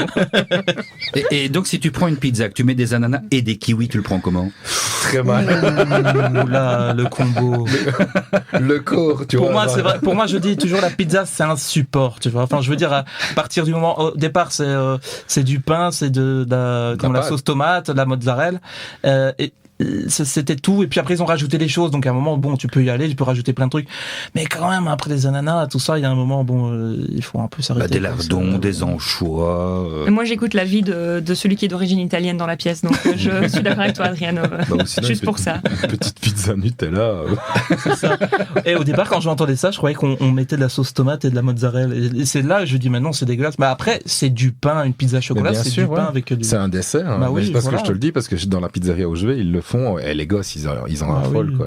Et donc si tu prends une pizza, que tu mets des ananas et des kiwis, tu le prends comment? Très mal. Là, le combo. Le corps, tu vois. Pour moi, c'est vrai. Pour moi, je dis toujours la pizza, c'est un support, tu vois. Enfin, je veux dire, à partir du moment, au départ, c'est du pain, c'est comme la sauce tomate, la mozzarella, et c'était tout. Et puis après, ils ont rajouté des choses. Donc à un moment, bon, tu peux y aller, tu peux rajouter plein de trucs. Mais quand même, après les ananas, tout ça, il y a un moment, bon, il faut un peu s'arrêter. Des lardons, des anchois. Moi, j'écoute l'avis de celui qui est d'origine italienne dans la pièce. Donc je suis d'accord avec toi, Adriano. Juste pour ça. Une petite pizza Nutella. C'est ça. Et au départ, quand j'entendais ça, je croyais qu'on mettait de la sauce tomate et de la mozzarella. Et c'est là, je dis, mais non, c'est dégueulasse. Mais après, c'est du pain, une pizza chocolat, c'est sûr, du pain avec du... C'est un dessert. Hein. Bah oui, mais parce voilà. que je te le dis, parce que dans la pizzeria où je vais, ils le font. Et les gosses, ils en raffolent, quoi.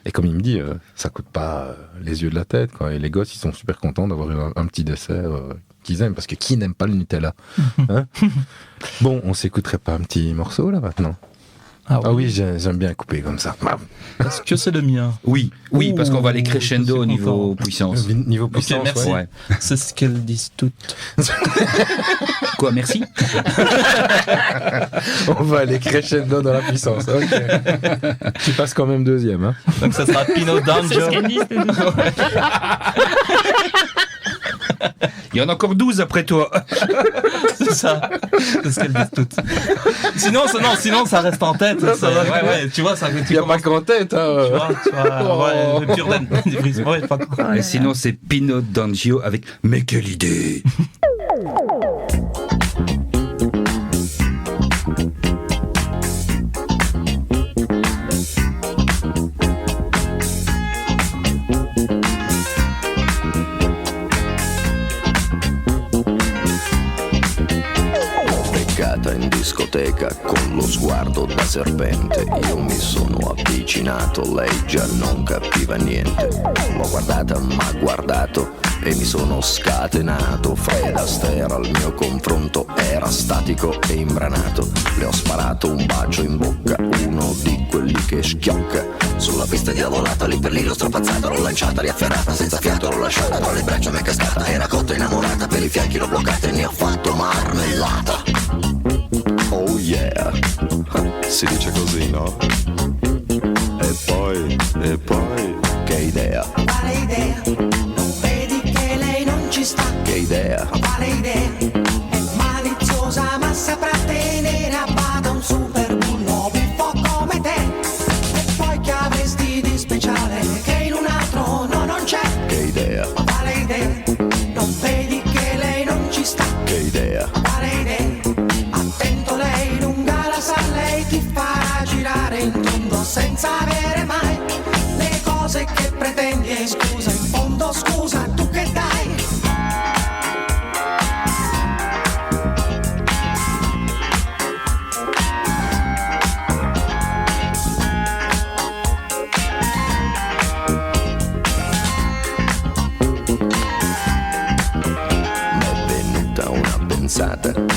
Et comme il me dit, ça coûte pas les yeux de la tête, quoi. Et les gosses, ils sont super contents d'avoir un petit dessert qu'ils aiment, parce que qui n'aime pas le Nutella, hein? Bon, on s'écouterait pas un petit morceau là maintenant? Ah oui, j'aime bien couper comme ça. Est-ce que c'est le mien? Oui, parce qu'on va aller crescendo au niveau puissance. Niveau puissance, okay, merci. Ouais. C'est ce qu'elles disent toutes. Quoi, merci? On va aller crescendo dans la puissance. Ok. Tu passes quand même deuxième, hein? Donc ça sera Pino D'Angio. C'est ce qu'elle dit, c'est tout. Il y en a encore 12 après toi. C'est ça. C'est ce qu'elles disent toutes. Sinon, ça reste en tête. Ouais, tu vois, ça. Il n'y a pas qu'en tête, hein. Tu vois, le pur Et sinon, c'est Pino D'Angio avec mais quelle idée. In discoteca con lo sguardo da serpente, io mi sono avvicinato, lei già non capiva niente. L'ho guardata, m'ha guardato e mi sono scatenato. Fred Astaire al mio confronto era statico e imbranato. Le ho sparato un bacio in bocca, uno di quelli che schiocca. Sulla pista diavolata, lì per lì l'ho strappazzata, l'ho lanciata, riafferrata, senza fiato l'ho lasciata, tra le braccia m'è cascata, era cotta innamorata, per i fianchi l'ho bloccata e ne ho fatto marmellata. Oh yeah, si dice così, no? E poi, che idea? Quale idea? Non vedi che lei non ci sta? Che idea? Quale idea? È maliziosa ma saprà tenere a bada un super bullo buffo come te. E poi che avresti di speciale che in un altro no non c'è? Che idea? Quale idea? Non vedi che lei non ci sta? Che idea? Quale idea? Attento, lei lunga la sa, lei ti farà girare in tondo senza avere mai le cose che pretendi. E scusa, in fondo scusa, tu che dai?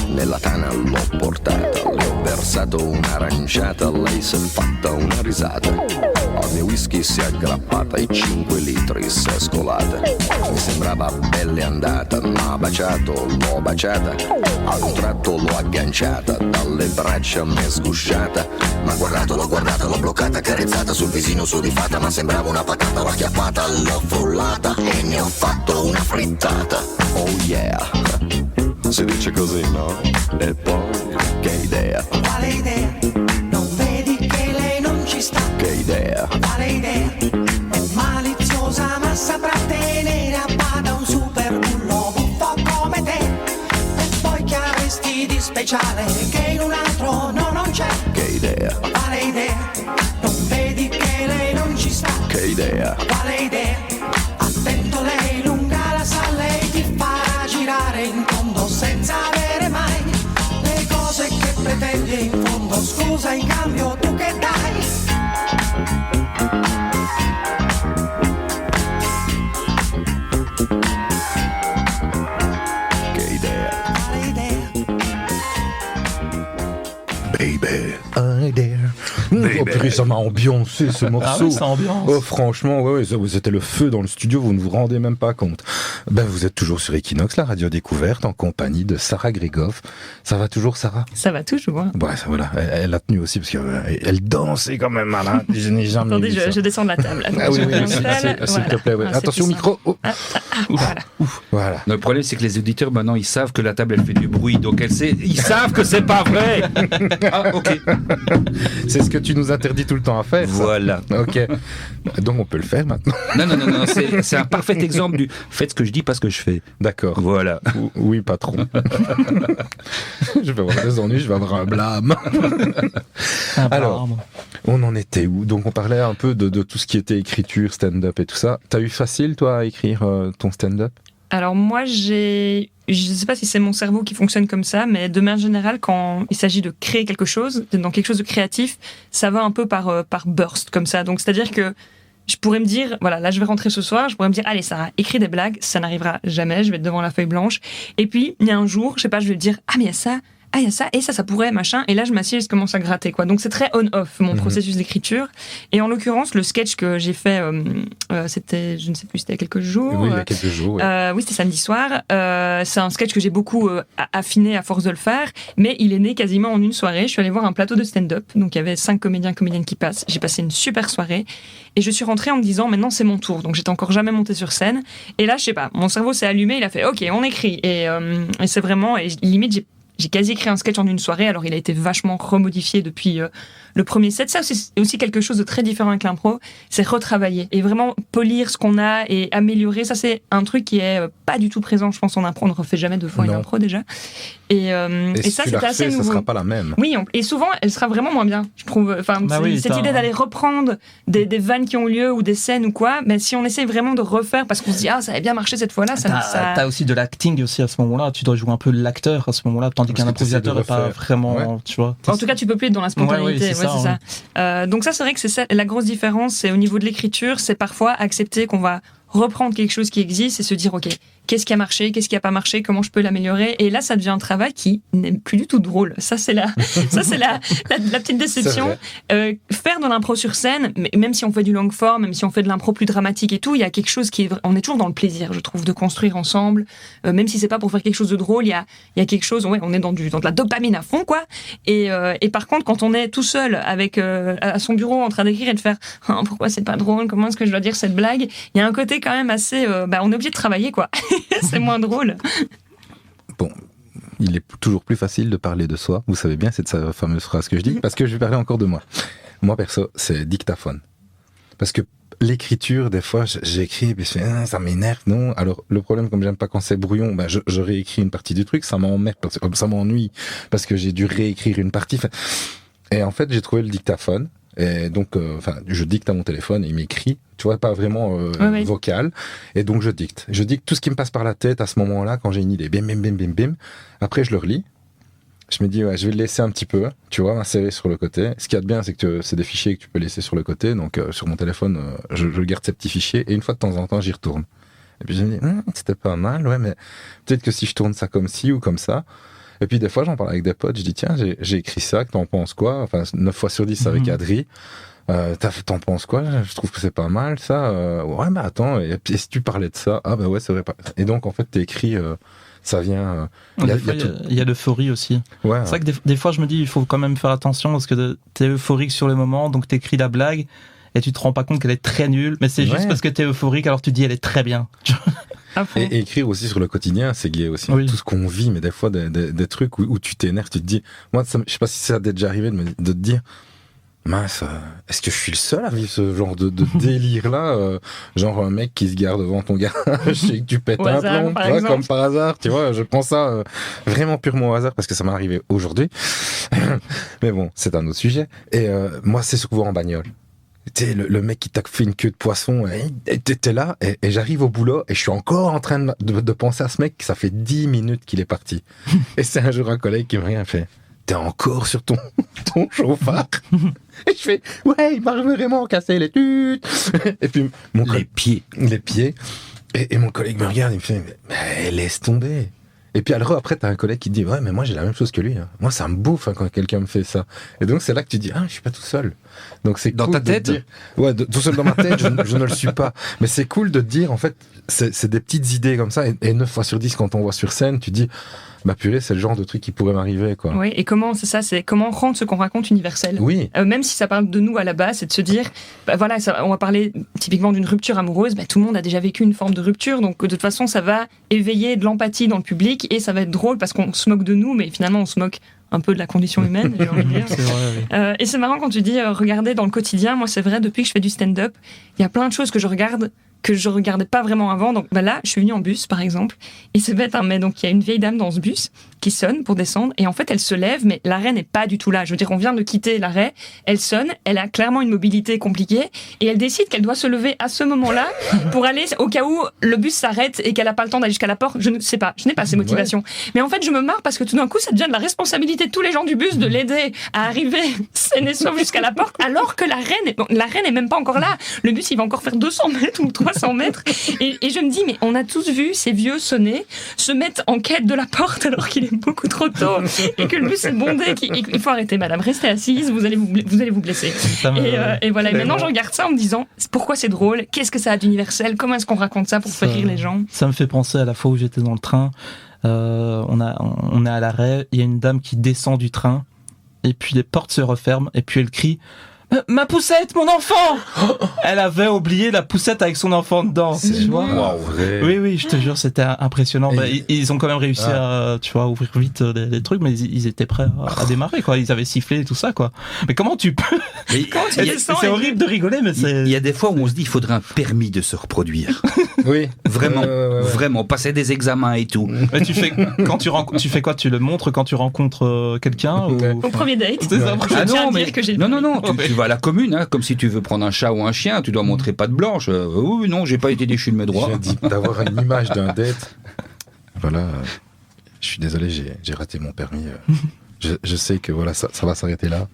Nella tana l'ho portata, le ho versato un'aranciata, lei si è fatta una risata. Al mio whisky si è aggrappata e 5 litri si è scolata. Mi sembrava belle andata, ma baciato, l'ho baciata. Ad un tratto l'ho agganciata, dalle braccia m'è sgusciata. Ma guardato, l'ho bloccata, carezzata sul visino sudifata. Ma sembrava una patata, l'ho acchiappata, l'ho frullata e ne ho fatto una frittata. Oh yeah, si dice così, no? E poi, che idea, Quale idea? Non vedi che lei non ci sta? che idea. Quale idea? È maliziosa ma saprà tenere a bada un super bullo buffo come te. E poi che avresti di speciale che in un altro no, non c'è? Che idea, Quale idea? Non vedi che lei non ci sta? che idea. Quale idea? Attento, lei lunga la sa, lei ti farà girare in fondo senza avere mai le cose che pretendi in fondo. Scusa, in cambio tu che dai? Che idea. Quale idea? Baby. Oh, purée, ça m'a ambiancé ce morceau. Ah oui, ça ambiance. Oh, franchement, ouais, c'était le feu dans le studio, vous ne vous rendez même pas compte. Ben, vous êtes toujours sur Equinox, la radio découverte, en compagnie de Sarah Grégoff. Ça va toujours, Sarah? Ça va toujours. Hein. Ouais, ça, voilà. Elle a tenu aussi, parce qu'elle dansait quand même malin. Je n'ai jamais Attendez, vu ça. je descends de la table. Ah oui, oui, Je s'il m'installe. te plaît, ouais. Ah, c'est Attention au plus micro. Oh. Voilà. Voilà. Le problème, c'est que les auditeurs, maintenant, ils savent que la table, elle fait du bruit. Donc, ils savent que c'est pas vrai. Ah, ok. C'est ce que tu nous interdis tout le temps à faire. ça. Voilà. Ok. Donc on peut le faire maintenant. Non, c'est un parfait exemple du faites ce que je dis, pas ce que je fais. D'accord. Voilà. Oui, patron. Je vais avoir des ennuis, je vais avoir un blâme. Alors, on en était où? Donc on parlait un peu de tout ce qui était écriture, stand-up et tout ça. T'as eu facile, toi, à écrire ton stand-up? Alors moi, je ne sais pas si c'est mon cerveau qui fonctionne comme ça, mais de manière générale, quand il s'agit de créer quelque chose, dans quelque chose de créatif, ça va un peu par burst, comme ça. Donc c'est-à-dire que je pourrais me dire, voilà, là je vais rentrer ce soir, je pourrais me dire, allez Sarah, écris des blagues, ça n'arrivera jamais, je vais être devant la feuille blanche. Et puis, il y a un jour, je sais pas, je vais me dire, ah mais il y a ça, il y a ça, et ça pourrait, machin. Et là, je m'assieds et je commence à gratter, quoi. Donc, c'est très on-off, mon processus d'écriture. Et en l'occurrence, le sketch que j'ai fait, c'était, je ne sais plus, c'était il y a quelques jours. Oui, il y a quelques jours. Ouais. Oui, c'était samedi soir. C'est un sketch que j'ai beaucoup affiné à force de le faire, mais il est né quasiment en une soirée. Je suis allée voir un plateau de stand-up. Donc, il y avait 5 comédiens, comédiennes qui passent. J'ai passé une super soirée. Et je suis rentrée en me disant, maintenant, c'est mon tour. Donc, j'étais encore jamais montée sur scène. Et là, je sais pas, mon cerveau s'est allumé. Il a fait, OK, on écrit. Et c'est vraiment, et limite, j'ai quasi écrit un sketch en une soirée, alors il a été vachement remodifié depuis le premier set. Ça, c'est aussi quelque chose de très différent avec l'impro, c'est retravailler et vraiment polir ce qu'on a et améliorer. Ça, c'est un truc qui est pas du tout présent, je pense, en impro. On ne refait jamais 2 fois une impro déjà. Et si ça, tu c'était la assez refais, nouveau. ça sera pas la même. Oui, et souvent, elle sera vraiment moins bien, je trouve. Enfin, cette idée d'aller reprendre des vannes qui ont lieu ou des scènes ou quoi, mais si on essaie vraiment de refaire parce qu'on se dit, ah, ça avait bien marché cette fois-là, T'as aussi de l'acting aussi à ce moment-là. Tu dois jouer un peu l'acteur à ce moment-là, tandis qu'un improvisateur n'est pas vraiment, tu vois. En tout cas, tu peux plus être dans la spontanéité. c'est ça. Donc ça, c'est vrai que c'est ça, la grosse différence. C'est au niveau de l'écriture, c'est parfois accepter qu'on va reprendre quelque chose qui existe et se dire, OK, qu'est-ce qui a marché, qu'est-ce qui a pas marché, comment je peux l'améliorer. Et là, ça devient un travail qui n'est plus du tout drôle. Ça, c'est la petite déception. Faire de l'impro sur scène, même si on fait du long form, même si on fait de l'impro plus dramatique et tout, il y a quelque chose on est toujours dans le plaisir, je trouve, de construire ensemble. Même si c'est pas pour faire quelque chose de drôle, il y a quelque chose, ouais, on est dans de la dopamine à fond, quoi. Et par contre, quand on est tout seul avec, à son bureau en train d'écrire et de faire, oh, pourquoi c'est pas drôle, comment est-ce que je dois dire cette blague, il y a un côté quand même assez, on est obligé de travailler, quoi. C'est moins drôle. Bon, il est toujours plus facile de parler de soi. Vous savez bien, c'est cette fameuse phrase que je dis, parce que je vais parler encore de moi. Moi, perso, c'est dictaphone. Parce que l'écriture, des fois, j'écris et puis je fais, ça m'énerve, non. Alors, le problème, comme j'aime pas quand c'est brouillon, je réécris une partie du truc, ça m'emmerde, ça m'ennuie, parce que j'ai dû réécrire une partie. Et en fait, j'ai trouvé le dictaphone. Et donc, je dicte à mon téléphone et il m'écrit, tu vois, pas vraiment vocal. Et donc, je dicte. Je dicte tout ce qui me passe par la tête à ce moment-là, quand j'ai une idée. Bim, bim, bim, bim, bim. Après, je le relis. Je me dis, ouais, je vais le laisser un petit peu, tu vois, m'insérer sur le côté. Ce qu'il y a de bien, c'est que c'est des fichiers que tu peux laisser sur le côté. Donc, sur mon téléphone, je garde ces petits fichiers. Et une fois de temps en temps, j'y retourne. Et puis, je me dis, c'était pas mal, ouais, mais peut-être que si je tourne ça comme ci ou comme ça. Et puis des fois, j'en parle avec des potes, je dis, tiens, j'ai écrit ça, que t'en penses quoi? Enfin, 9 fois sur 10 avec Adri. T'en penses quoi? Je trouve que c'est pas mal, ça. Ouais, mais attends, et puis si tu parlais de ça, ah bah ouais, c'est vrai. Et donc, en fait, t'écris, ça vient... Il y a l'euphorie aussi. Ouais, C'est vrai que des fois, je me dis, il faut quand même faire attention parce que t'es euphorique sur le moment, donc t'écris la blague et tu te rends pas compte qu'elle est très nulle, mais c'est juste parce que t'es euphorique, alors tu dis, elle est très bien. Et écrire aussi sur le quotidien, c'est gay aussi. Oui. Tout ce qu'on vit, mais des fois, des trucs où tu t'énerves, tu te dis... Moi, je sais pas si ça t'est déjà arrivé de te dire... Mince, est-ce que je suis le seul à vivre ce genre de délire-là, genre un mec qui se gare devant ton garage et que tu pètes Au un hasard, plomb, par tu vois, exemple. comme par hasard, tu vois, je prends ça vraiment purement au hasard parce que ça m'est arrivé aujourd'hui. Mais bon, c'est un autre sujet. Et moi, c'est souvent en bagnole. Tu sais, le mec qui t'a fait une queue de poisson, et t'es là, et j'arrive au boulot, et je suis encore en train de penser à ce mec, ça fait 10 minutes qu'il est parti. Et c'est un jour un collègue qui me regarde et fait... T'es encore sur ton chauffard? Et je fais, ouais, il m'a vraiment cassé les tutes. Et puis, les pieds. Et mon collègue me regarde, il me fait, mais laisse tomber. Et puis alors après, t'as un collègue qui te dit, ouais, mais moi j'ai la même chose que lui. Hein. Moi, ça me bouffe quand quelqu'un me fait ça. Et donc c'est là que tu dis, ah, je suis pas tout seul. Donc c'est Dans cool ta de tête dire... Ouais, tout seul dans ma tête, je ne le suis pas. Mais c'est cool de te dire, en fait, c'est des petites idées comme ça. Et 9 fois sur 10, quand on voit sur scène, tu dis, bah purée, c'est le genre de truc qui pourrait m'arriver, quoi. Oui, et comment, c'est comment rendre ce qu'on raconte universel. Oui. Même si ça parle de nous à la base, c'est de se dire, bah voilà, on va parler typiquement d'une rupture amoureuse, bah tout le monde a déjà vécu une forme de rupture, donc de toute façon, ça va éveiller de l'empathie dans le public et ça va être drôle parce qu'on se moque de nous, mais finalement, on se moque un peu de la condition humaine, j'ai envie de dire. C'est vrai, oui. Et c'est marrant quand tu dis regarder dans le quotidien. Moi, c'est vrai, depuis que je fais du stand-up, il y a plein de choses que je regarde que je regardais pas vraiment avant. Donc bah là, je suis venue en bus, par exemple, et c'est bête, hein, mais donc il y a une vieille dame dans ce bus qui sonne pour descendre, et en fait, elle se lève, mais l'arrêt n'est pas du tout là. Je veux dire, on vient de quitter l'arrêt, elle sonne, elle a clairement une mobilité compliquée, et elle décide qu'elle doit se lever à ce moment-là pour aller, au cas où le bus s'arrête et qu'elle a pas le temps d'aller jusqu'à la porte. Je ne sais pas, je n'ai pas ces motivations. Mais en fait, je me marre parce que tout d'un coup, ça devient de la responsabilité de tous les gens du bus de l'aider à arriver saine et sauve jusqu'à la porte, alors que l'arrêt n'est même pas encore là. Le bus, il va encore faire 200 mètres ou 300 mètres. Et je me dis, mais on a tous vu ces vieux sonner, se mettre en quête de la porte alors qu'il est beaucoup trop tôt et que le bus est bondé. Il faut arrêter, madame, restez assise, vous allez vous blesser. Et voilà, et maintenant je regarde ça en me disant, pourquoi c'est drôle? Qu'est-ce que ça a d'universel? Comment est-ce qu'on raconte ça pour faire rire les gens? Ça me fait penser à la fois où j'étais dans le train. On est à l'arrêt, il y a une dame qui descend du train et puis les portes se referment et puis elle crie, ma poussette, mon enfant! Elle avait oublié la poussette avec son enfant dedans. Tu vois? Vrai. Oui, je te jure, c'était impressionnant. Bah, ils ont quand même réussi à, tu vois, ouvrir vite les trucs, mais ils étaient prêts à démarrer, quoi. Ils avaient sifflé et tout ça, quoi. Mais comment tu peux? C'est horrible de rigoler, mais c'est... Il y a des fois où on se dit, il faudrait un permis de se reproduire. Oui. Vraiment, vraiment, passer des examens et tout. Mais tu fais quoi? Tu le montres quand tu rencontres quelqu'un ou... Au premier date. C'est ça. Ah tiens à non, dire mais que j'ai- non, tu vas à la commune, hein, comme si tu veux prendre un chat ou un chien, tu dois montrer patte blanche. Oui, non, j'ai pas été déchu de mes droits. J'ai dit d'avoir une image d'un date. Voilà, je suis désolé, j'ai raté mon permis. Je sais que voilà, ça va s'arrêter là.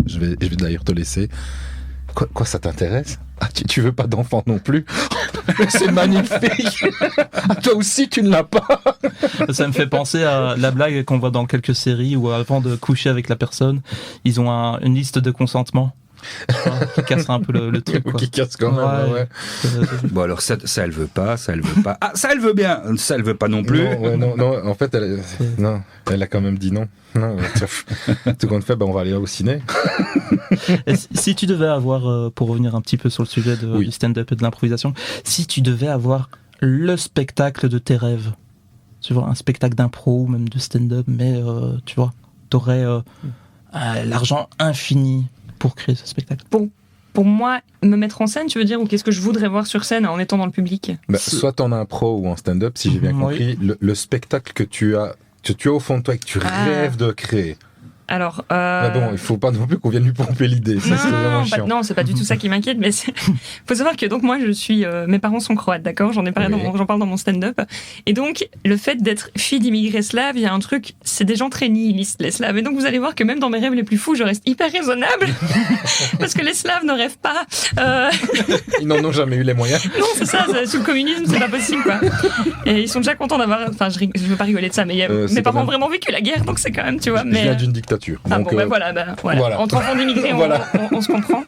Je vais d'ailleurs te laisser. Quoi, ça t'intéresse? Ah, tu veux pas d'enfant non plus? C'est magnifique. Ah, toi aussi, tu ne l'as pas. Ça me fait penser à la blague qu'on voit dans quelques séries où avant de coucher avec la personne, ils ont une liste de consentement. Qui casse un peu le truc, quoi. Qui casse quand même, ouais. Bon, alors ça elle veut pas, ça elle veut pas. Ah, ça elle veut bien, ça elle veut pas non plus. Non, en fait, elle a quand même dit non. Non, tout compte fait, on va aller au ciné. Et si tu devais avoir, pour revenir un petit peu sur le sujet du stand-up et de l'improvisation, si tu devais avoir le spectacle de tes rêves, tu vois, un spectacle d'impro ou même de stand-up, mais tu vois, t'aurais l'argent infini pour créer ce spectacle. Pour moi, me mettre en scène, tu veux dire, ou qu'est-ce que je voudrais voir sur scène en étant dans le public? Soit en impro ou en stand-up, si j'ai bien compris, le spectacle que tu as au fond de toi et que tu rêves de créer. Alors, Mais bon, il faut pas non plus qu'on vienne lui pomper l'idée. Ça, c'est vraiment chiant. Non, c'est pas du tout ça qui m'inquiète, mais faut savoir que donc moi je suis, mes parents sont croates, d'accord, j'en parle dans mon stand-up, et donc le fait d'être fille d'immigrés slaves, il y a un truc, c'est des gens très nihilistes les slaves, et donc vous allez voir que même dans mes rêves les plus fous, je reste hyper raisonnable, parce que les slaves ne rêvent pas. Ils n'en ont jamais eu les moyens. Non, c'est ça, sous le communisme, c'est pas possible, quoi. Et ils sont déjà contents d'avoir, enfin, je veux pas rigoler de ça, mais mes parents ont vraiment vécu la guerre, donc c'est quand même, tu vois. Je viens d'une dictature. voiture. Ah Donc, bon, voilà. voilà. Entre enfants d'immigrés, Voilà. on se comprend.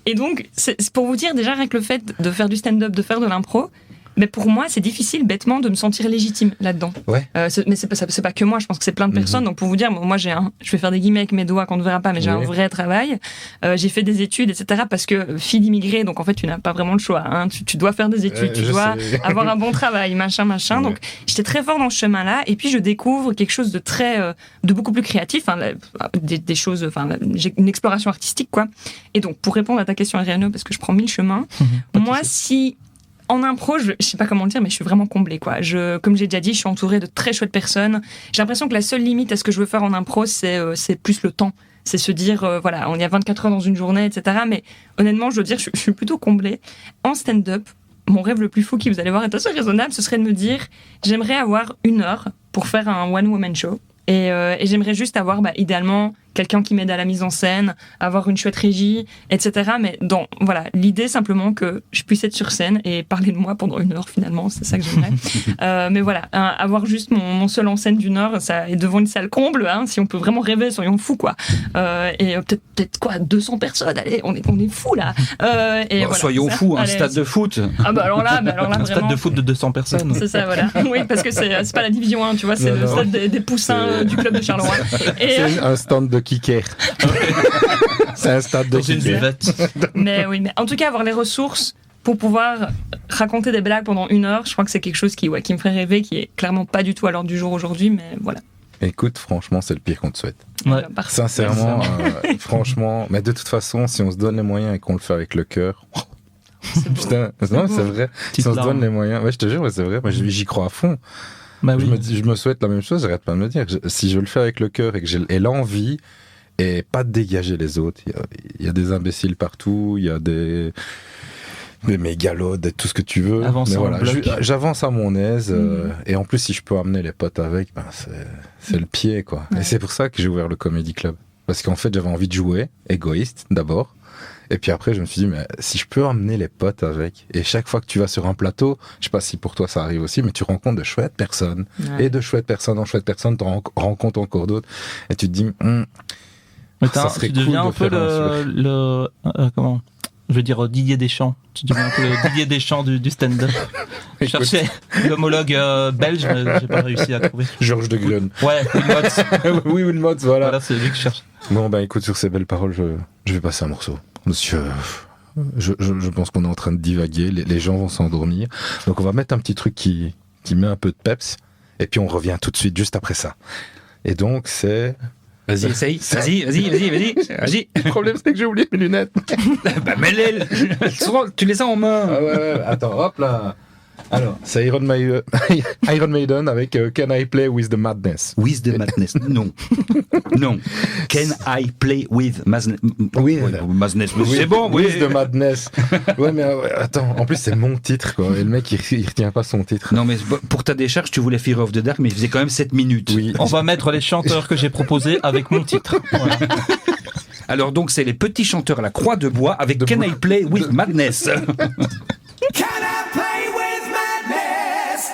Et donc, c'est pour vous dire déjà rien que le fait de faire du stand-up, de faire de l'impro, mais pour moi, c'est difficile bêtement de me sentir légitime là-dedans. Ouais. Mais c'est pas que moi, je pense que c'est plein de personnes. Donc pour vous dire, moi je vais faire des guillemets avec mes doigts qu'on ne verra pas, mais j'ai un vrai travail. J'ai fait des études, etc. Parce que fille d'immigré, donc en fait tu n'as pas vraiment le choix. Hein. Tu dois faire des études, tu dois avoir un bon travail, machin. Ouais. Donc j'étais très fort dans ce chemin-là. Et puis je découvre quelque chose de de beaucoup plus créatif, hein, des choses, j'ai une exploration artistique, quoi. Et donc pour répondre à ta question, Adriano, parce que je prends 1000 chemins, moi si en impro, je sais pas comment le dire, mais je suis vraiment comblée, quoi. Comme j'ai déjà dit, je suis entourée de très chouettes personnes. J'ai l'impression que la seule limite à ce que je veux faire en impro, c'est plus le temps. C'est se dire, voilà, on y a 24 heures dans une journée, etc. Mais honnêtement, je veux dire, je suis plutôt comblée. En stand-up, mon rêve le plus fou qui, vous allez voir, est assez raisonnable, ce serait de me dire, j'aimerais avoir 1 heure pour faire un one-woman show. Et j'aimerais juste avoir, idéalement, quelqu'un qui m'aide à la mise en scène, avoir une chouette régie, etc. Mais voilà, l'idée simplement que je puisse être sur scène et parler de moi pendant 1 heure, finalement, c'est ça que j'aimerais. Mais voilà, avoir juste mon seul en scène d'1 heure, ça est devant une salle comble, hein, si on peut vraiment rêver, soyons fous, quoi. Et peut-être quoi, 200 personnes, allez, on est fous, là. Et voilà, soyons fous, un stade de foot. Ah alors là, un vraiment. stade de foot de 200 personnes. C'est ça, voilà. Oui, parce que c'est pas la division 1, tu vois, c'est le stade des poussins du club de Charleroi. C'est un stand de kicker. C'est un stade de kicker. Mais en tout cas, avoir les ressources pour pouvoir raconter des blagues pendant 1 heure, je crois que c'est quelque chose qui me ferait rêver, qui est clairement pas du tout à l'ordre du jour aujourd'hui, mais voilà. Écoute, franchement, c'est le pire qu'on te souhaite. Ouais. Sincèrement, franchement, mais de toute façon, si on se donne les moyens et qu'on le fait avec le cœur, putain, non, c'est vrai. Si on se donne les moyens, ouais, je te jure, c'est vrai. Moi, j'y crois à fond. Bah oui. Je me souhaite la même chose. J'arrête pas de me dire, si je le fais avec le cœur et que j'ai l'envie et pas de dégager les autres, il y a des imbéciles partout, il y a des mégalodes, tout ce que tu veux. Mais voilà, j'avance à mon aise et en plus si je peux amener les potes avec, c'est le pied, quoi. Ouais. Et c'est pour ça que j'ai ouvert le Comedy Club, parce qu'en fait j'avais envie de jouer, égoïste d'abord, et puis après je me suis dit mais si je peux amener les potes avec, et chaque fois que tu vas sur un plateau, je sais pas si pour toi ça arrive aussi, mais tu rencontres de chouettes personnes, et de chouettes personnes en chouettes personnes, tu rencontres encore d'autres, et tu te dis ça serait tu deviens cool de comment je veux dire Didier Deschamps. Tu deviens un peu le Didier Deschamps du stand-up. Je cherchais l'homologue belge, mais j'ai pas réussi à trouver. Georges de Glun. Ouais, Wilmots. Oui, Wilmots, voilà. Voilà, c'est lui que je cherche. Bon, écoute, sur ces belles paroles, je vais passer un morceau. Monsieur, je pense qu'on est en train de divaguer, les gens vont s'endormir. Donc on va mettre un petit truc qui met un peu de peps, et puis on revient tout de suite, juste après ça. Et donc, c'est... Vas-y, essaye. Vas-y. Le problème, c'est que j'ai oublié mes lunettes. Mets-les. Tu les as en main. Ah ouais, attends, hop là. Alors, c'est Iron Maiden avec Can I Play With The Madness? With the Madness. Non. Can I Play With Madness? Oui, Madness. C'est bon, oui. With The Madness. Ouais, mais attends, en plus, c'est mon titre, quoi. Et le mec, il retient pas son titre. Non, mais pour ta décharge, tu voulais Fear of the Dark, mais il faisait quand même 7 minutes. Oui. On va mettre les chanteurs que j'ai proposés avec mon titre. Voilà. Alors, donc, c'est les petits chanteurs à la croix de bois avec Can I Play With Madness? Can I play with madness?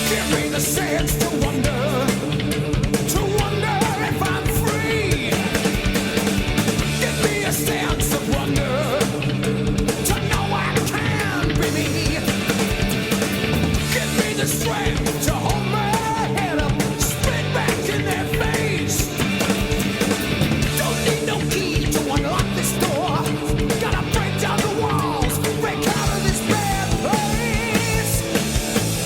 Give me the sense to wonder if I'm free. Give me a sense of wonder to know I can be me. Give me the strength to hold my head up, spit back in their face. Don't need no key to unlock this door. Gotta break down the walls, break out of this bad place.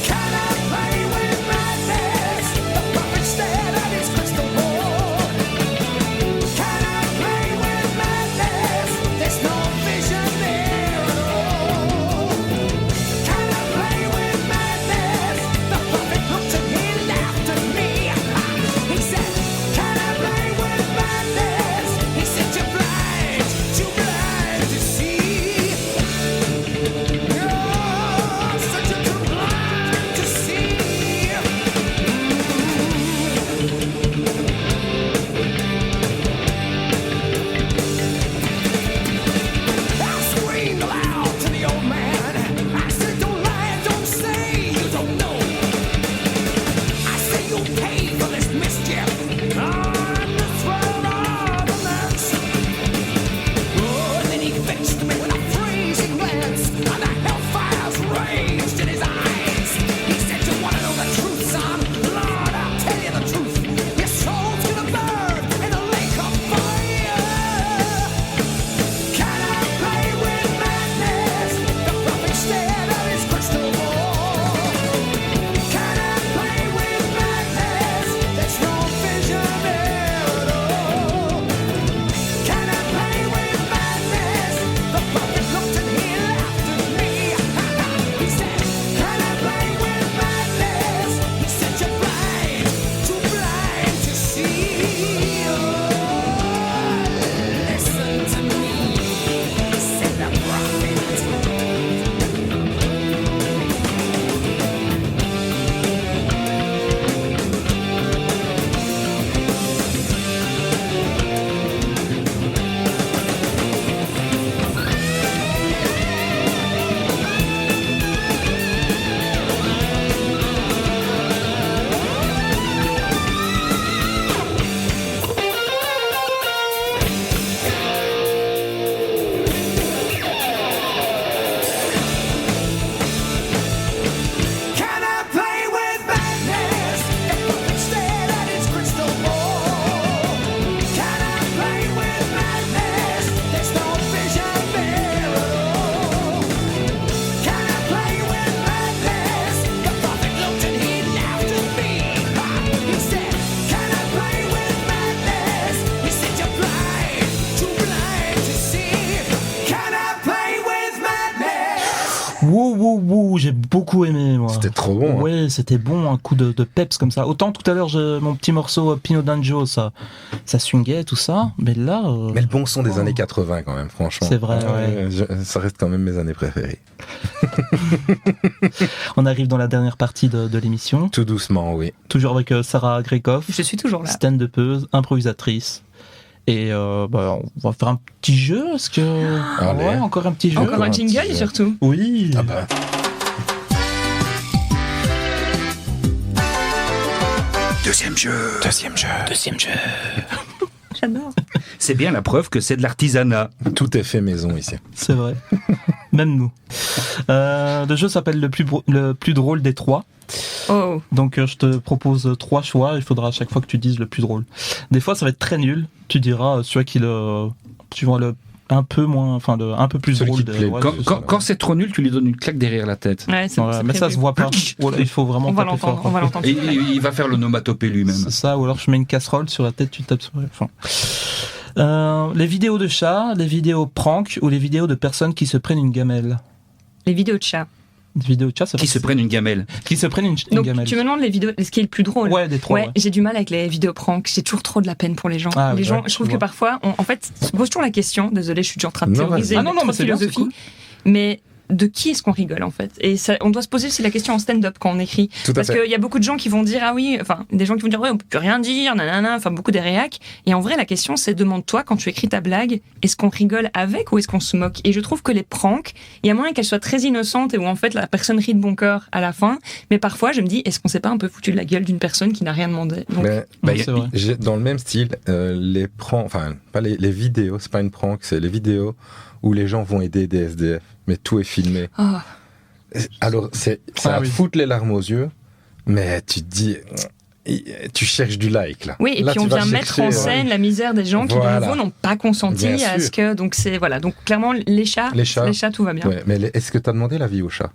Can I play with madness? The puppet stared at his crystal ball. Can I play with madness? There's no vision there at all. Can I play with madness? The puppet looked J'ai beaucoup aimé, moi. C'était trop bon. Hein. Ouais, c'était bon, un coup de peps comme ça. Autant tout à l'heure, mon petit morceau Pino Danjo, ça swingait, tout ça. Mais là. Mais le bon son des années 80, quand même, franchement. C'est vrai, ouais. Ça reste quand même mes années préférées. On arrive dans la dernière partie de l'émission. Tout doucement, oui. Toujours avec Sarah Grekoff. Je suis toujours là. Stand-upeuse, improvisatrice. Et on va faire un petit jeu. Est-ce que. Allez. Ouais, encore un petit jeu. Encore un jingle, petit jeu. surtout. Oui. Ah bah. Deuxième jeu. J'adore. C'est bien la preuve que c'est de l'artisanat. Tout est fait maison ici. C'est vrai. Même nous. Le jeu s'appelle le plus drôle des trois. Oh. Donc je te propose 3 choix. Il faudra à chaque fois que tu dises le plus drôle. Des fois, ça va être très nul. Tu diras celui qui tu vois le un peu moins, enfin un peu plus Celui drôle. qui te plaît. Ouais, Quand c'est trop nul, tu lui donnes une claque derrière la tête. Ouais, c'est, ouais, c'est mais ça prévu. se voit pas. Voilà, il faut vraiment On va taper l'entendre. fort. On va l'entendre. Et il va faire l'onomatopée lui-même. C'est ça, ou alors je mets une casserole sur la tête, tu tapes sur. Enfin. Les vidéos de chats, les vidéos prank ou les vidéos de personnes qui se prennent une gamelle. Les vidéos de chats. Les vidéos de chats, ça Qui se prennent une gamelle. Qui se prennent une Donc gamelle. tu me demandes les vidéos, ce qui est le plus drôle. Ouais, des trois. Ouais, Ouais. j'ai du mal avec les vidéos prank. J'ai toujours trop de la peine pour les gens. Ah, les ouais, gens, ouais, je trouve je que vois. parfois, en fait, se pose toujours la question. Désolée, je suis déjà en train de Non, théoriser. vas-y. Ah non, trop mais de c'est bien, c'est philosophie. Mais de qui est-ce qu'on rigole en fait? Et ça, on doit se poser aussi la question en stand-up quand on écrit. Tout à Parce fait. qu'il y a beaucoup de gens qui vont dire ah oui, enfin des gens qui vont dire ouais on peut plus rien dire, nanana, enfin beaucoup des réacs. Et en vrai la question c'est demande-toi quand tu écris ta blague, est-ce qu'on rigole avec ou est-ce qu'on se moque? Et je trouve que les pranks, il y a moyen qu'elles soient très innocentes et où en fait la personne rit de bon cœur à la fin. Mais parfois je me dis est-ce qu'on s'est pas un peu foutu de la gueule d'une personne qui n'a rien demandé? Donc, Mais Ouais, c'est vrai. dans le même style, les pranks, enfin, pas les vidéos, c'est pas une prank, c'est les vidéos où les gens vont aider des SDF, mais tout est filmé. oh. Alors, ça Ah oui. fout les larmes aux yeux, mais tu te dis, tu cherches du like, là. Oui, et Là, puis on tu vas vient mettre chercher, en scène la misère des gens qui de Voilà. nouveau n'ont pas consenti Bien à sûr. ce que donc c'est voilà donc clairement les chats tout va bien. Ouais, mais est-ce que tu as demandé l'avis au chat?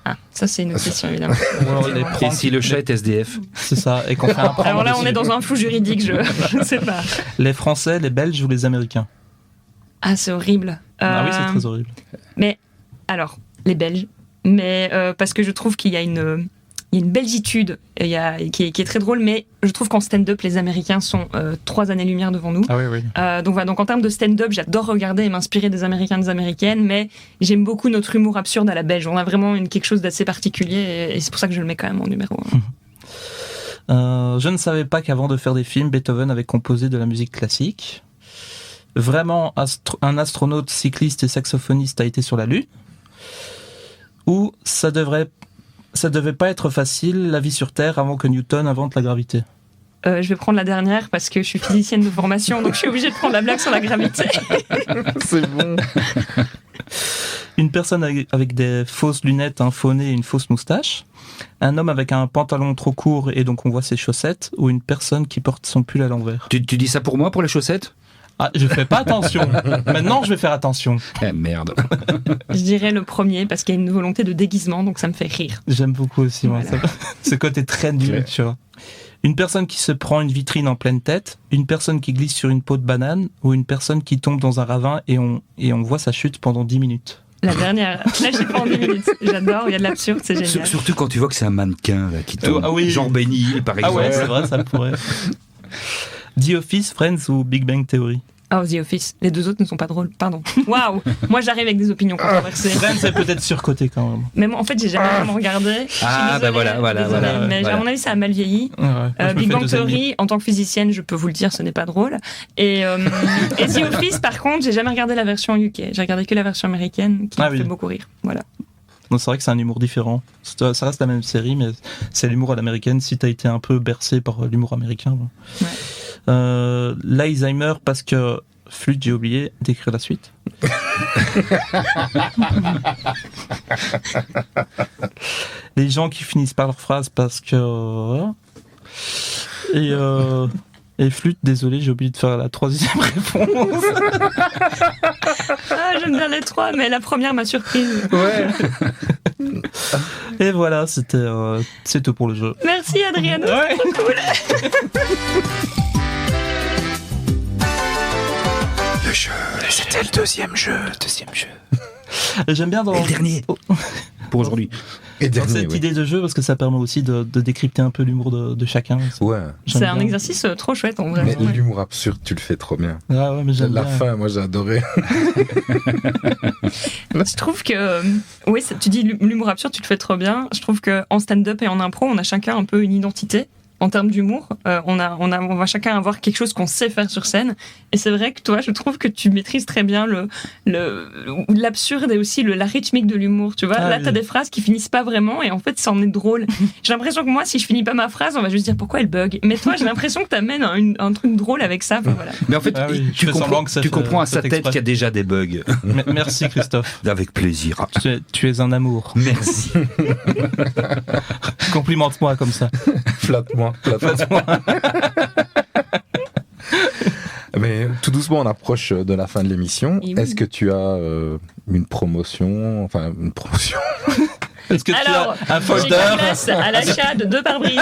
Ah, ça c'est une autre question évidemment. Ou alors les Et pranks, si le chat est SDF? c'est ça, et qu'on fait un prank Alors là on dessus. est dans un flou juridique, je ne sais pas. Les Français, les Belges ou les Américains. Ah c'est horrible. Ah oui, c'est très horrible. Mais alors les Belges, mais parce que je trouve qu'il y a une belgitude qui est très drôle, mais je trouve qu'en stand-up les Américains sont 3 années-lumière devant nous. Ah oui, oui. Donc voilà, donc en termes de stand-up, j'adore regarder et m'inspirer des Américains et des Américaines, mais j'aime beaucoup notre humour absurde à la belge. On a vraiment quelque chose d'assez particulier et c'est pour ça que je le mets quand même en numéro 1. Je ne savais pas qu'avant de faire des films, Beethoven avait composé de la musique classique. Vraiment, un astronaute, cycliste et saxophoniste a été sur la Lune. Ou ça devait pas être facile, la vie sur Terre, avant que Newton invente la gravité. Je vais prendre la dernière parce que je suis physicienne de formation, donc je suis obligée de prendre la blague sur la gravité. C'est bon. Une personne avec des fausses lunettes, un faux nez et une fausse moustache. Un homme avec un pantalon trop court et donc on voit ses chaussettes. Ou une personne qui porte son pull à l'envers. Tu dis ça pour moi, pour les chaussettes? Ah, je fais pas attention. Maintenant, je vais faire attention. Eh merde. Je dirais le premier parce qu'il y a une volonté de déguisement, donc ça me fait rire. J'aime beaucoup aussi, moi. Voilà. Ce côté très nul, Ouais. tu vois. Une personne qui se prend une vitrine en pleine tête, une personne qui glisse sur une peau de banane, ou une personne qui tombe dans un ravin et on voit sa chute pendant 10 minutes. La dernière, là j'ai pas en 10 minutes. J'adore, il y a de l'absurde, c'est génial. Surtout quand tu vois que c'est un mannequin là, qui tombe. Ah oui. Genre Benny Hill, par Ah exemple. ouais, c'est vrai, ça pourrait. The Office, Friends ou Big Bang Theory? Oh, The Office. Les deux autres ne sont pas drôles, pardon. Waouh. Moi j'arrive avec des opinions controversées. Friends, c'est peut-être surcoté quand même. Mais moi, en fait, j'ai jamais vraiment regardé. Je suis Ah, désolée, bah voilà, désolée, voilà, mais voilà. à mon avis, ça a mal vieilli. Ouais, moi, je me Big fais Bang 2 amis. Theory, en tant que physicienne, je peux vous le dire, ce n'est pas drôle. Et The Office, par contre, j'ai jamais regardé la version UK. J'ai regardé que la version américaine, qui Ah me oui. fait beaucoup rire. Voilà. Non, c'est vrai que c'est un humour différent. Ça reste la même série, mais c'est l'humour à l'américaine. Si t'as été un peu bercé par l'humour américain. Ouais. L'Alzheimer, parce que flûte, j'ai oublié d'écrire la suite. Les gens qui finissent par leur phrase parce que... Et flûte, désolé, j'ai oublié de faire la 3e réponse. Ah, j'aime bien les 3, mais la première m'a surprise. Ouais. Et voilà, c'est tout pour le jeu. Merci, Adriano. Ouais. Le jeu. C'était le deuxième jeu. J'aime bien dans... Et le dernier. pour aujourd'hui. Et Dans dernier, cette oui. idée de jeu, parce que ça permet aussi de décrypter un peu l'humour de chacun. Ouais. J'aime C'est un bien. exercice trop chouette en vrai. Mais Ouais. l'humour absurde, tu le fais trop bien. Ah ouais, mais j'aime La bien. fin, moi j'ai adoré. Je trouve que, oui, tu dis l'humour absurde, tu le fais trop bien. Je trouve qu'en stand-up et en impro, on a chacun un peu une identité. En termes d'humour, on va chacun avoir quelque chose qu'on sait faire sur scène. Et c'est vrai que toi, je trouve que tu maîtrises très bien l'absurde et aussi la rythmique de l'humour. Tu vois, Ah là, oui. t'as des phrases qui finissent pas vraiment et en fait, ça en est drôle. J'ai l'impression que moi, si je finis pas ma phrase, on va juste dire pourquoi elle bug. Mais toi, j'ai l'impression que t'amènes un truc drôle avec ça. Enfin, voilà. Mais en fait, Ah oui, je tu fais comprends, semblant que ça tu fait- comprends à ça sa fait tête exprès. qu'il y a déjà des bugs. Merci Christophe. Avec plaisir. Tu es un amour. Merci. Complimente-moi comme ça. Flatte-moi, flatte-moi. Mais tout doucement, on approche de la fin de l'émission. Et oui. Est-ce que tu as une promotion, enfin une promotion Est-ce que Alors, tu as un j'ai folder, place à l'achat de 2 pare-brises.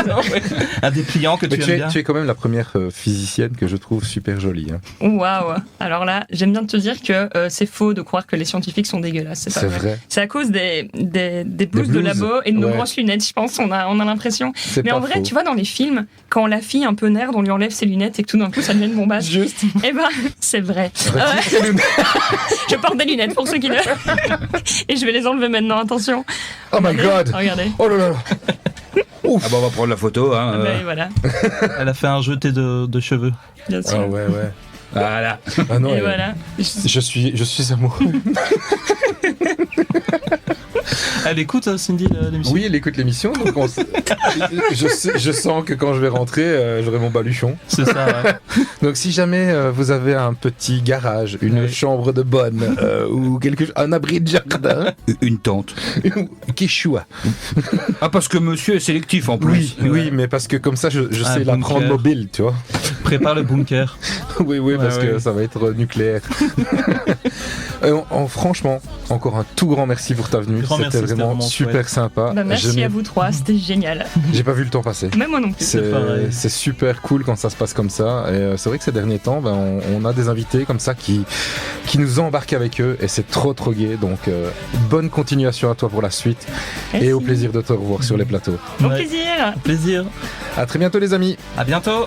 un dépliant que Mais tu tu aimes es, bien? tu es quand même la première physicienne que je trouve super jolie. Hein. Waouh. Alors là, j'aime bien te dire que c'est faux de croire que les scientifiques sont dégueulasses. C'est pas C'est vrai. vrai. C'est à cause des blouses de blouses, labo et de nos ouais. grosses lunettes, je pense. On a l'impression. C'est Mais pas en vrai, faux. tu vois, dans les films, quand la fille un peu nerd, on lui enlève ses lunettes et que tout d'un coup, ça devient une bombasse. Juste. Eh ben, c'est vrai. Je porte des lunettes pour ceux qui ne. Et je vais les enlever maintenant, attention. Oh my god. Regardez. Oh là là. Ah bah on va prendre la photo. Hein, Ben, voilà, Elle a fait un jeté de cheveux. bien sûr. Ah ouais, ouais. Voilà. Ah non, Et voilà. je suis amoureux. Elle écoute Cindy l'émission? Oui, elle écoute l'émission, donc je sens que quand je vais rentrer, j'aurai mon baluchon. C'est ça, ouais. Donc si jamais vous avez un petit garage, une Ouais. chambre de bonne, ou un abri de jardin, Une tente. Quechua. Ah parce que monsieur est sélectif en plus. Oui, mais parce que comme ça, je Un sais la bunker. prendre mobile, tu vois. Prépare le bunker. Oui, parce Ouais, que ouais. ça va être nucléaire. Franchement, encore un tout grand merci pour ta venue. Grand merci, C'était c'était vraiment vraiment super chouette. sympa. Bah, merci Je à n'ai- vous trois, c'était génial. J'ai pas vu le temps passer. Même moi non plus. C'est pareil. C'est super cool quand ça se passe comme ça. Et c'est vrai que ces derniers temps, on a des invités comme ça qui nous embarquent avec eux et c'est trop gai. Donc bonne continuation à toi pour la suite Merci. et au plaisir de te revoir sur les plateaux. Au Ouais. plaisir. Plaisir. À très bientôt les amis. À bientôt.